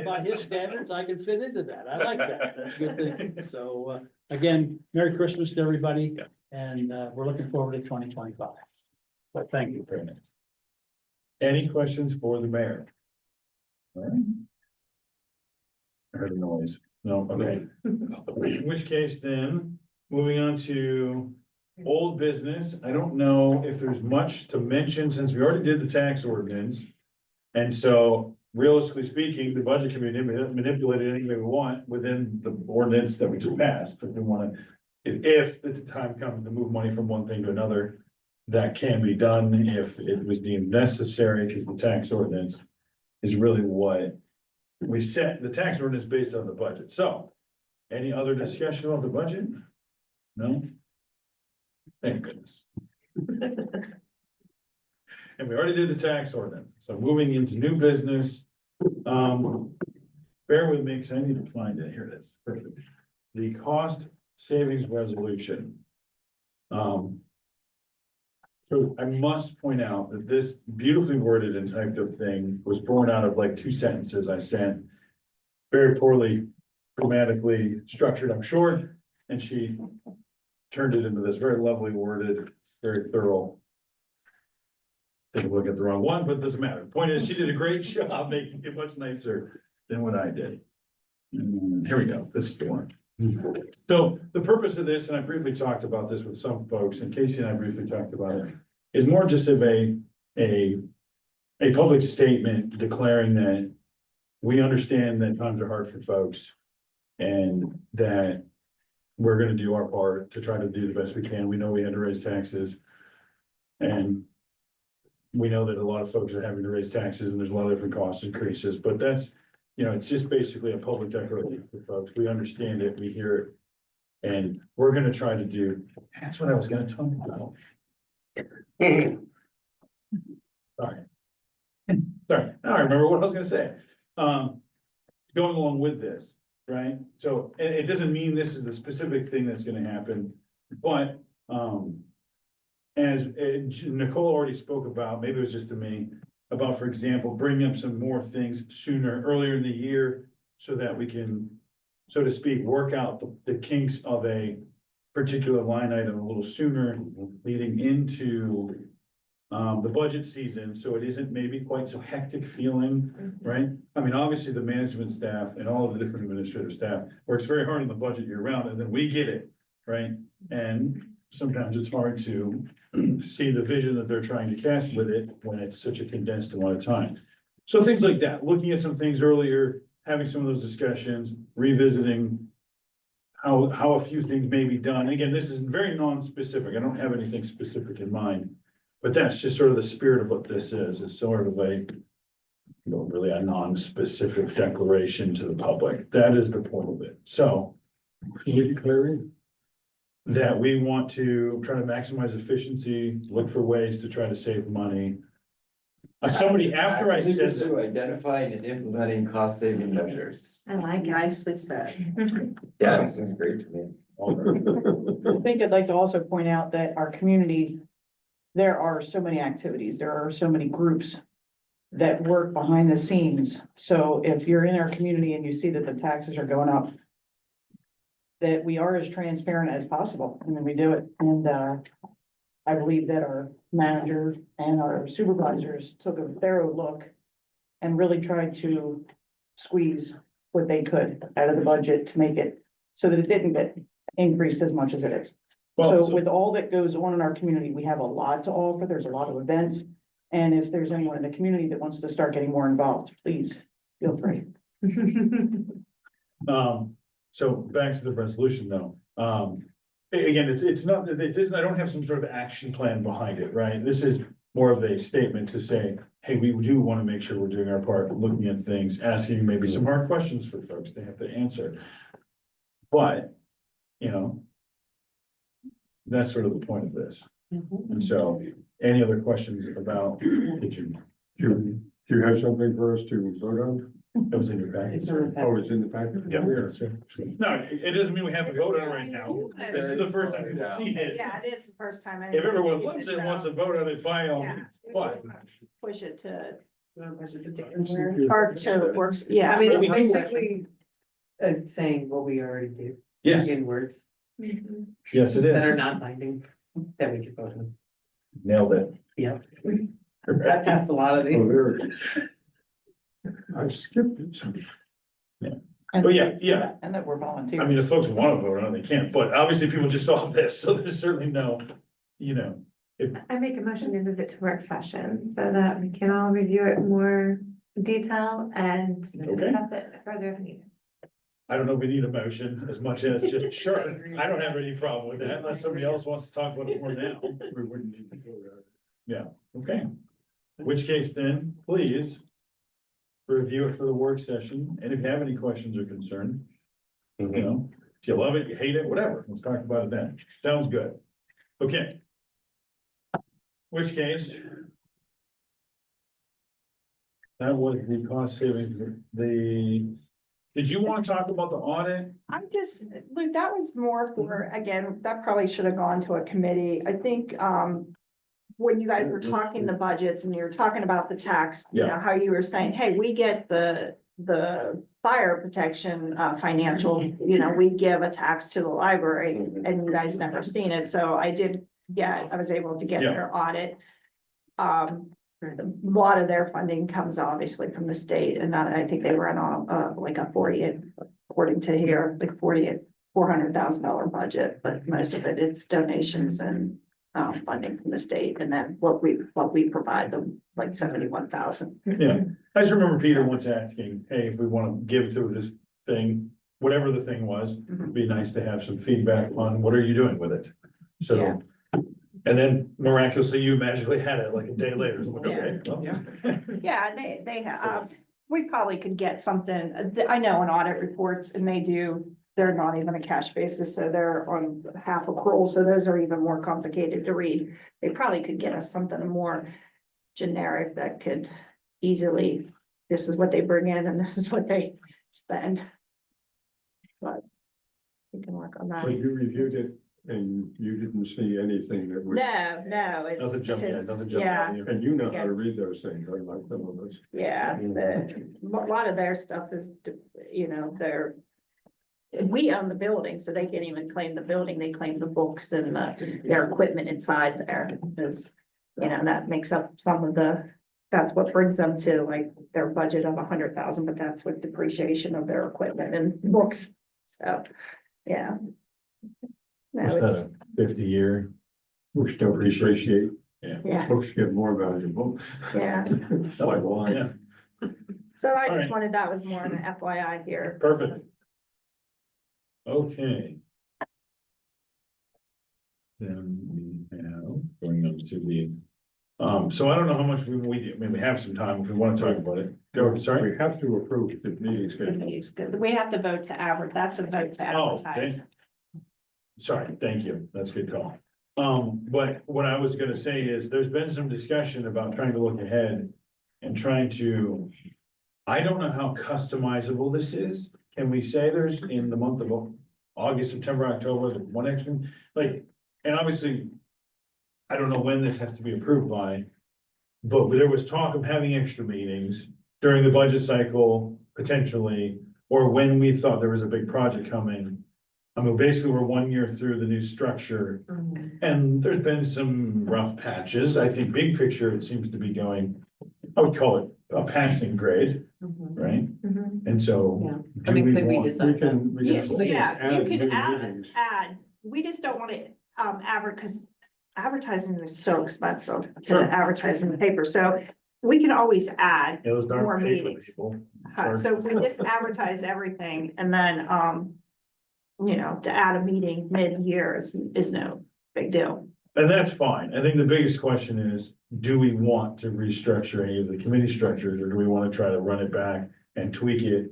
By his standards, I can fit into that. I like that. That's a good thing. So, again, Merry Christmas to everybody, and, we're looking forward to 2025. But thank you. Very nice. Any questions for the mayor? All right. I heard a noise. No, okay. In which case then, moving on to old business. I don't know if there's much to mention since we already did the tax ordinance. And so realistically speaking, the budget can be manipulated any way we want within the ordinance that we just passed. If we want to, if the time comes to move money from one thing to another, that can be done if it was deemed necessary, because the tax ordinance is really what we set the tax ordinance based on the budget. So any other discussion of the budget? No? Thank goodness. And we already did the tax ordinance, so moving into new business. Bear with me, because I need to find it, here it is, perfect. The cost savings resolution. So I must point out that this beautifully worded and typed up thing was born out of like 2 sentences I sent. Very poorly grammatically structured, I'm sure, and she turned it into this very lovely worded, very thorough. Take a look at the wrong one, but it doesn't matter. The point is, she did a great job making it much nicer than what I did. Here we go, this is the one. So the purpose of this, and I briefly talked about this with some folks, and Casey and I briefly talked about it, is more just of a public statement declaring that we understand that times are hard for folks and that we're gonna do our part to try to do the best we can. We know we had to raise taxes. And we know that a lot of folks are having to raise taxes and there's a lot of different cost increases, but that's, it's just basically a public declaration for folks. We understand it, we hear it. And we're gonna try to do, that's what I was gonna talk about. Sorry. Sorry, now I remember what I was gonna say. Going along with this, right? So it doesn't mean this is the specific thing that's gonna happen, but, as Nicole already spoke about, maybe it was just to me, about, for example, bringing up some more things sooner, earlier in the year, so that we can, so to speak, work out the kinks of a particular line item a little sooner, leading into the budget season, so it isn't maybe quite so hectic feeling, right? I mean, obviously, the management staff and all of the different administrative staff works very hard on the budget year round, and then we get it, right? And sometimes it's hard to see the vision that they're trying to cast with it when it's such a condensed amount of time. So things like that, looking at some things earlier, having some of those discussions, revisiting how a few things may be done. Again, this is very non-specific. I don't have anything specific in mind, but that's just sort of the spirit of what this is. It's sort of really a non-specific declaration to the public. That is the point of it. So Declaring. that we want to try to maximize efficiency, look for ways to try to save money. Somebody, after I said this, Identifying and implementing cost saving measures. I like it. Nicely said. Yeah, this is great to me. I think I'd like to also point out that our community, there are so many activities, there are so many groups that work behind the scenes. So if you're in our community and you see that the taxes are going up, that we are as transparent as possible. I mean, we do it. And I believe that our manager and our supervisors took a thorough look and really tried to squeeze what they could out of the budget to make it so that it didn't get increased as much as it is. Well, So with all that goes on in our community, we have a lot to offer. There's a lot of events. And if there's anyone in the community that wants to start getting more involved, please feel free. So back to the resolution though. Again, it's not, it isn't, I don't have some sort of action plan behind it, right? This is more of a statement to say, hey, we do want to make sure we're doing our part, looking at things, asking maybe some hard questions for folks they have to answer. But, you know, that's sort of the point of this. And so, any other questions about kitchen? Do you have something for us to vote on? That was in your package. It's in the Oh, it's in the packet? Yeah. No, it doesn't mean we have to vote on it right now. This is the first time we've seen it. Yeah, it is the first time. If everyone loves it, wants to vote on it, by all means, but. Push it to, Anywhere. or to works, yeah. I mean, it's basically saying what we already do. Yes, In words yes, it that are is. not binding, that we could vote on. Nailed it. Yep. I passed a lot of these. Oh, there it is. I skipped it. But yeah. And that we're I volunteering. mean, if folks want to vote on it, they can, but obviously people just saw this, so there's certainly no, you know. I make a motion to move it to work session so that we can all review it in more detail and discuss it further if needed. I don't know if we need a motion as much as just, sure, I don't have any problem with that, unless somebody else wants to talk about it more now. We wouldn't need to vote on it. Yeah, okay. In which case then, please review it for the work session, and if you have any questions or concerns, you know, if you love it, you hate it, whatever, let's talk about it then. Sounds good. Okay. Which case. That was the cost savings, did you want to talk about the audit? I'm just, Luke, that was more for, again, that probably should have gone to a committee. I think, when you guys were talking the budgets and you were talking about the tax, you know, how you were saying, hey, we get the fire protection, financial, you know, we give a tax to the library and you guys never seen it. So I was able to get Yeah. their audit. A lot of their funding comes obviously from the state, and I think they run on like a 40, according to here, like $400,000 budget, but most of it's donations and funding from the state, and then what we provide them, like 71,000. Yeah, I just remember Peter once asking, hey, if we want to give to this thing, whatever the thing was, it'd be nice to have some feedback on what are you doing with it? So, Yeah. and then miraculously, you magically had it like a day later. So, okay, well, Yeah, they have, we probably could get something, I know in audit reports, and they're not even a cash basis, so they're on half accrual, so those are even more complicated to read. They probably could get us something more generic that could easily, this is what they bring in and this is what they spend. But we can work on that. But you reviewed it and you didn't see anything that would, No, it's. Doesn't jump, yeah, doesn't jump. Yeah. out. and you know how to read those things, unlike some of us. Yeah, a lot of their stuff is, you know, we own the building, so they can't even claim the building, they claim the books and their equipment inside there. Because, you know, that makes up some of that's what brings them to like their budget of 100,000, but that's with depreciation of their equipment and books, so, yeah. No, What's it's, that, a 50-year? We still appreciate, yeah, books get more valuable. yeah, Like wine. Yeah, so I All just right. wanted, that was more of an FYI here. perfect. Okay. Then we have, going on to the, so I don't know how much we do, I mean, we have some time if we want to talk about it. Go, sorry. We have to approve the meeting schedule. It's good. We have to vote to that's a vote to Oh, advertise. okay. Sorry, thank you. That's a good call. But what I was gonna say is there's been some discussion about trying to look ahead and trying to, I don't know how customizable this is. Can we say there's in the month of August, September, October, the one extra, like, and obviously, I don't know when this has to be approved by, but there was talk of having extra meetings during the budget cycle, potentially, or when we thought there was a big project coming. I mean, basically, we're 1 year through the new structure, and there's been some rough patches. I think big picture, it seems to be going, I would call it a passing grade, right? And so. Yeah. do I mean, we could we want- decide that? We can Yeah, you add can new add, meetings. we just don't want to, because advertising is so expensive to Sure. advertise in the paper, so we can always add Yeah, those more darn paper meetings. people. So we just advertise everything and then, you know, to add a meeting mid-year is no big deal. And that's fine. I think the biggest question is, do we want to restructure any of the committee structures, or do we want to try to run it back and tweak it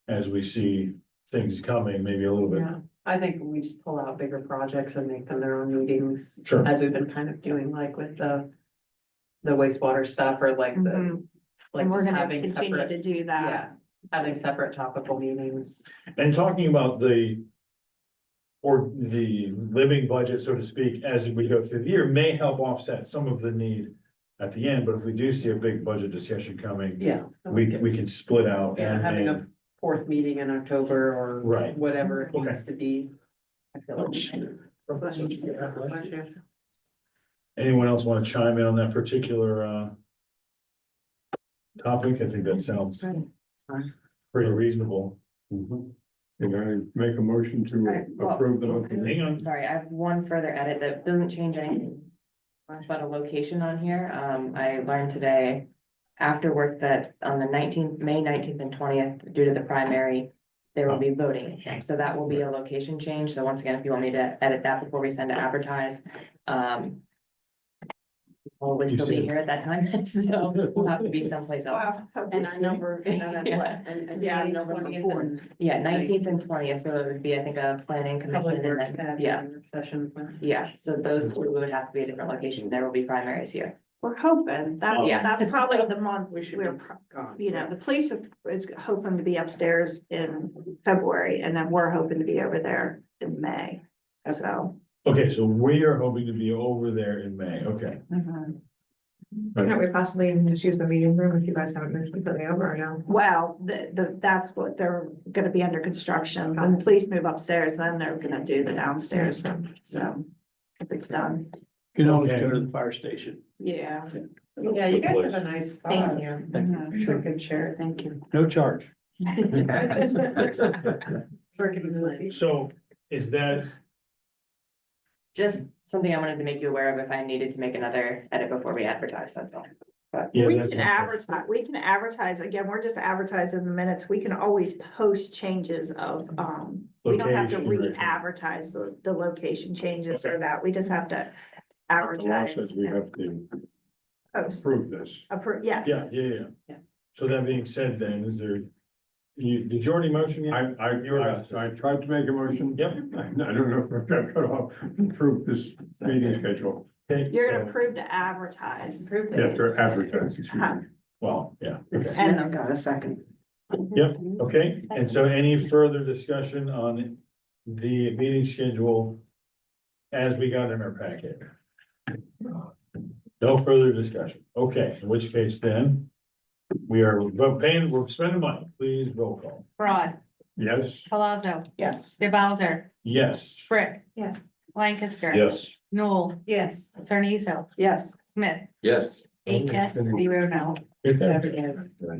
as we see things coming, maybe a little bit? Yeah, I think we just pull out bigger projects and make them their own meetings. Sure. As we've been kind of doing like with the wastewater stuff or like the, Mhm. like And we're just gonna having continue to separate, do that. yeah, having separate topical meetings. And talking about or the living budget, so to speak, as we go through the year, may help offset some of the need at the end, but if we do see a big budget discussion coming, Yeah. we can split out Yeah, having and a fourth meeting in October or Right. whatever it Okay. needs to be. I feel like. anyone else want to chime in on that particular topic? I think that sounds pretty reasonable. Can I make a motion to Right, well- approve the? Hang on. Sorry, I have one further edit that doesn't change anything. But a location on here, I learned today after work that on the May 19th and 20th, due to the primary. There will be voting, so that will be a location change, so once again, if you want me to edit that before we send to advertise, We'll still be here at that time, so we'll have to be someplace else. And I number, and then Yeah. what, and yeah, November 4th. Yeah, 19th and 20th, so it would be, I think, a planning Public commission works and then, had yeah, session. yeah, so those two would have to be a different location, there will be primaries here. We're hoping, Yeah. that's probably the month We should we're, be gone. you know, the police is hoping to be upstairs in February, and then we're hoping to be over there in May, so. Okay, so we are hoping to be over there in May, okay. Can't we possibly even just use the meeting room if you guys haven't moved completely over or no? Well, that's what they're gonna be under construction, when the police move upstairs, then they're gonna do the downstairs, so if it's done. You can always Okay. go to the fire station. Yeah. Yeah, you guys have a nice spot. Thank you. It's a good chair, thank you. No charge. So is that, Just something I wanted to make you aware of if I needed to make another edit before we advertise, that's all. yeah, We that's can my advertise, again, we're just advertising the minutes, we can always post changes of, we don't have to Location, right. re-advertise the location changes or that, we just have to The law advertise. says we have to Post, approve this. yeah. Yeah. So that being said, then, is there, did you already motion yet? I tried to make a motion. Yep. I don't know if I got cut off, approve this meeting schedule. Okay, You're gonna so- approve to advertise. You have to advertise. excuse me. Well, yeah, okay. And I've got a second. Yep, okay, and so any further discussion on the meeting schedule as we got in our packet? No further discussion, okay, in which case then, we're spending money, please roll call. Broad, Yes, Palazzo, Yes. DeBowser, Yes, Brick, yes, Lancaster. Yes, Noel, Yes. Sarniso, Yes. Smith, Yes. 8 yes, 0 no.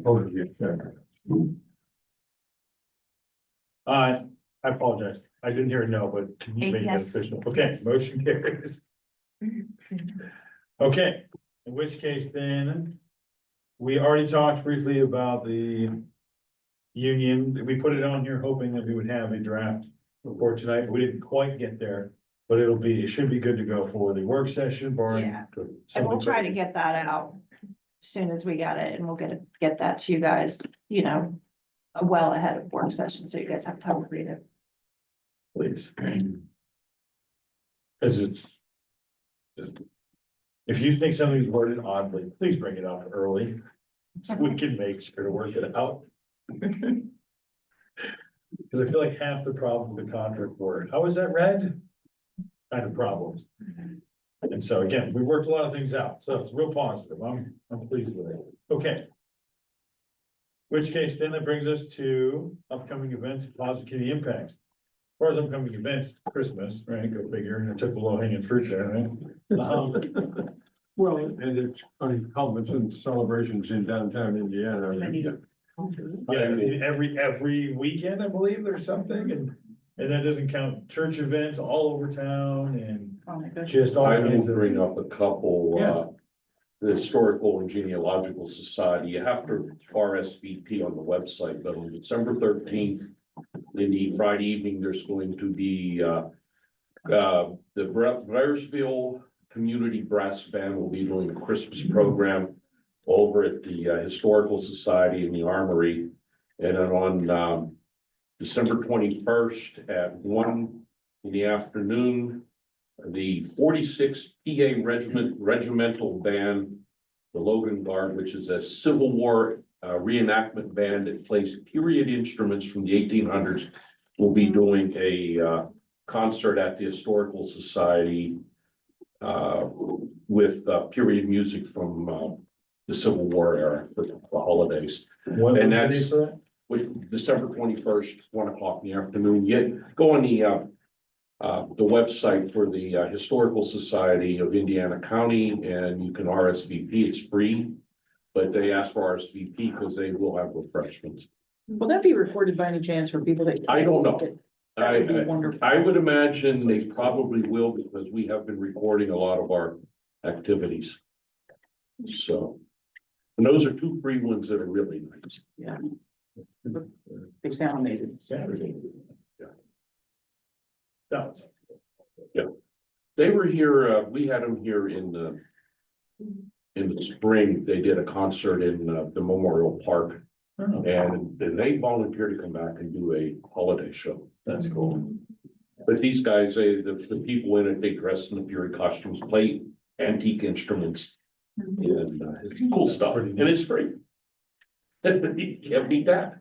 oh, yeah. I apologize, I didn't hear a no, but can you make that Yes. official? Okay, Yes. motion carries. Okay, in which case then, we already talked briefly about the union. We put it on here hoping that we would have a draft report tonight. We didn't quite get there, but it should be good to go for the work session, barring. Yeah. And we'll try to get that out as soon as we get it, and we'll get that to you guys, you know, well ahead of work session, so you guys have time to read it. Please. Cause it's. Just. If you think something's worded oddly, please bring it up early, so we can make sure to work it out. Cause I feel like half the problem with the contract word, how is that read? Kind of problems. And so again, we worked a lot of things out, so it's real positive, I'm pleased with it, okay. Which case then that brings us to upcoming events, and positive community impacts. As far as upcoming events, Christmas, right, go figure, and I took the low hanging fruit there, right? Well, and it's on culminates and celebrations in downtown Indiana. Yeah, I mean, every weekend, I believe there's something, and And that doesn't count church events all over town and Oh, my goodness. just all I will kinds of. bring up a couple, Yeah. the Historical and Genealogical Society, you have to RSVP on the website, but on December 13th, in the Friday evening, there's going to be, the Blairsville Community Brass Band will be doing a Christmas program over at the Historical Society in the Armory. And then on, December 21st at 1 in the afternoon, the 46th PA Regimental Band, the Logan Guard, which is a Civil War reenactment band that plays period instruments from the 1800s, will be doing a concert at the Historical Society with period music from the Civil War era for the holidays. What And was the that's date for that? with December 21st, 1 o'clock in the afternoon. Yet go on the website for the Historical Society of Indiana County, and you can RSVP. It's free, but they ask for RSVP because they will have refreshments. Will that be recorded by any chance for people that? I don't know. That would be wonderful. I would imagine they probably will, because we have been recording a lot of our activities. So, and those are two free ones that are really nice. Yeah. They sound amazing. Saturday. That was. They were here, we had them here in the spring. They did a concert in the Memorial Park, Oh, and they volunteered to come back and do a holiday show. that's cool. But these guys, the people in it, they dress in the period costumes, play antique instruments. And it's cool stuff, and it's free. You can't beat that.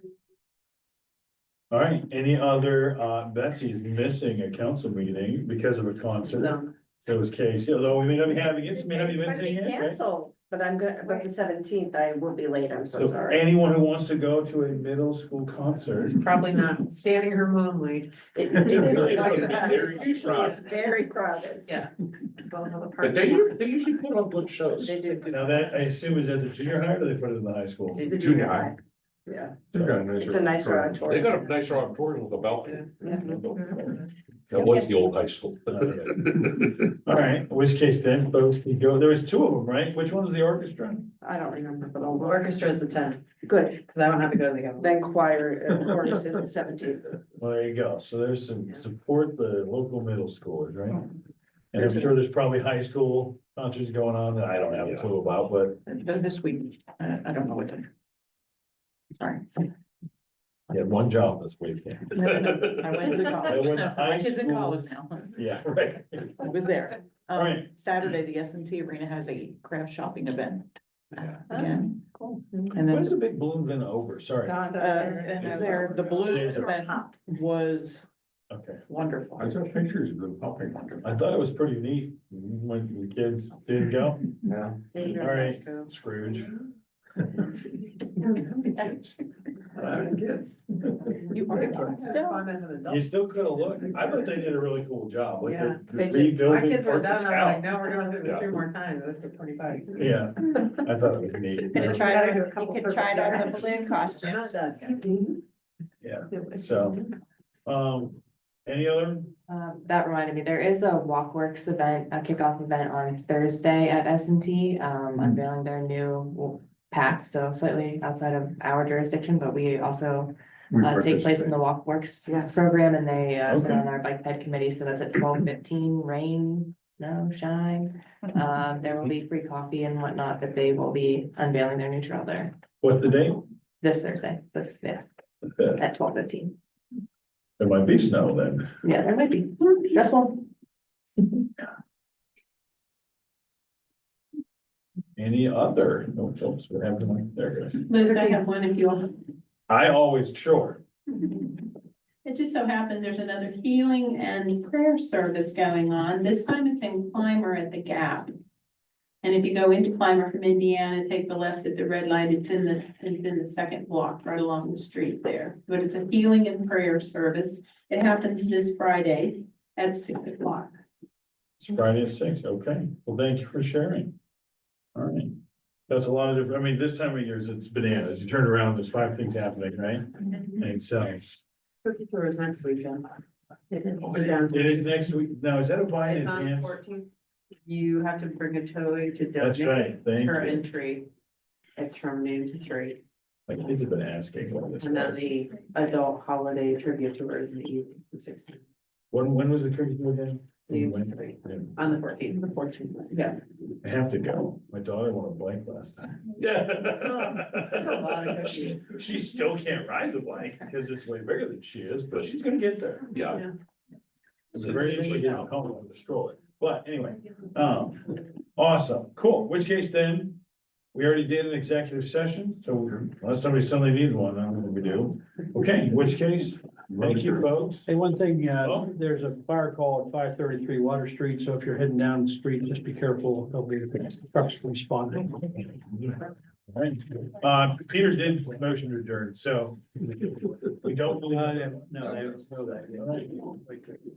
All right, any other, Betsy's missing a council meeting because of a concert. No. That was Casey, although we may not be having it, may not be It's gonna be visiting it, right? canceled, but I'm good, but the 17th, I will be late, I'm so So sorry. anyone who wants to go to a middle school concert. Probably not standing room only. It really Very is, usually it's very crowded. Yeah. But they usually put on good shows. They do. Now that, I assume, is at the junior high or they put it in the high school? The Junior high. Yeah, They've got a nice it's a nicer They auditorium. got a nice auditorium with a balcony. Yeah. That was the old high school. All right, in which case then, folks can go, there was two of them, right? Which one was the orchestra? I don't remember, but the orchestra is the 10th, Good, because I don't have to go to the other. then choir, chorus is the 17th. Well, there you go. So there's some support the local middle schoolers, right? And I'm sure there's probably high school concerts going on that I don't have a clue about, but This week, I don't know what time. Sorry. I had one job this weekend. I went to the I college. went to high My kid's in school. college now. Yeah, right. I was there. Right. Saturday, the S&T Arena has a craft shopping event. Yeah. Again. Cool. And When's the then, big balloon event over? Sorry. there, the balloon Is it? event was Okay. wonderful. I saw pictures of them popping. I thought it was pretty neat when the kids didn't go. Yeah. All right, Scrooge. Kids. You are a kid still. You still could have looked. I thought they did a really cool job, like Yeah, the they did. rebuilding My kids were parts of done, I was like, town. no, we're going through Yeah. this 3 more times, it was for 25. Yeah, I thought it was neat. You could try Gotta do a it, you couple could try it on the circles balloon costumes. Yeah, so, any other? That reminded me, there is a Walkworks event, a kickoff event on Thursday at S&T, unveiling their new path, so slightly outside of our jurisdiction, but we also take place in the Walkworks program, and they sit on our bike ped committee, so that's at 12:15, rain, snow, shine. There will be free coffee and whatnot, but they will be unveiling their new trail there What's the date? this Thursday, the 5th, at 12:15. There might be snow then. Yeah, there might be, that's one. Any other? No, folks, we have one there. Guys. Luke, I have one if you want. I always, sure. It just so happens there's another healing and prayer service going on. This time it's in Clymer at the Gap. And if you go into Clymer from Indiana, take the left at the red light, it's in the second block, right along the street there. But it's a healing and prayer service. It happens this Friday at 6 o'clock. It's Friday at 6, okay. Well, thank you for sharing. All right. That's a lot of different, I mean, this time of year, it's bananas. You turn around, there's 5 things happening, right? And so, Cookie tour is next weekend. It is next week. Now, is that a buy in It's on advance? 14th. You have to bring a toy to That's donate right, thank per you. entry. It's from noon to 3, My kids have been asking what this and then was. the adult holiday trivia tour is in the evening from 6 to When was the tribute again? noon to 3, on the 14th. The 14th. Yeah. I have to go. My daughter won a bike last time. Yeah. That's a lot of cookies. She still can't ride the bike because it's way bigger than she is, but she's gonna get there. Yeah. It's very interesting to get home with the stroller. But anyway, awesome, cool. In which case then, we already did an executive session, so unless somebody suddenly needs one, I don't know what we do. Okay, in which case, thank you, folks. Hey, one thing, Oh. there's a fire call at 533 Water Street, so if you're heading down the street, just be careful, there'll be trucks responding. Peter did motion to adjourn, so we don't. No, I didn't know that yet.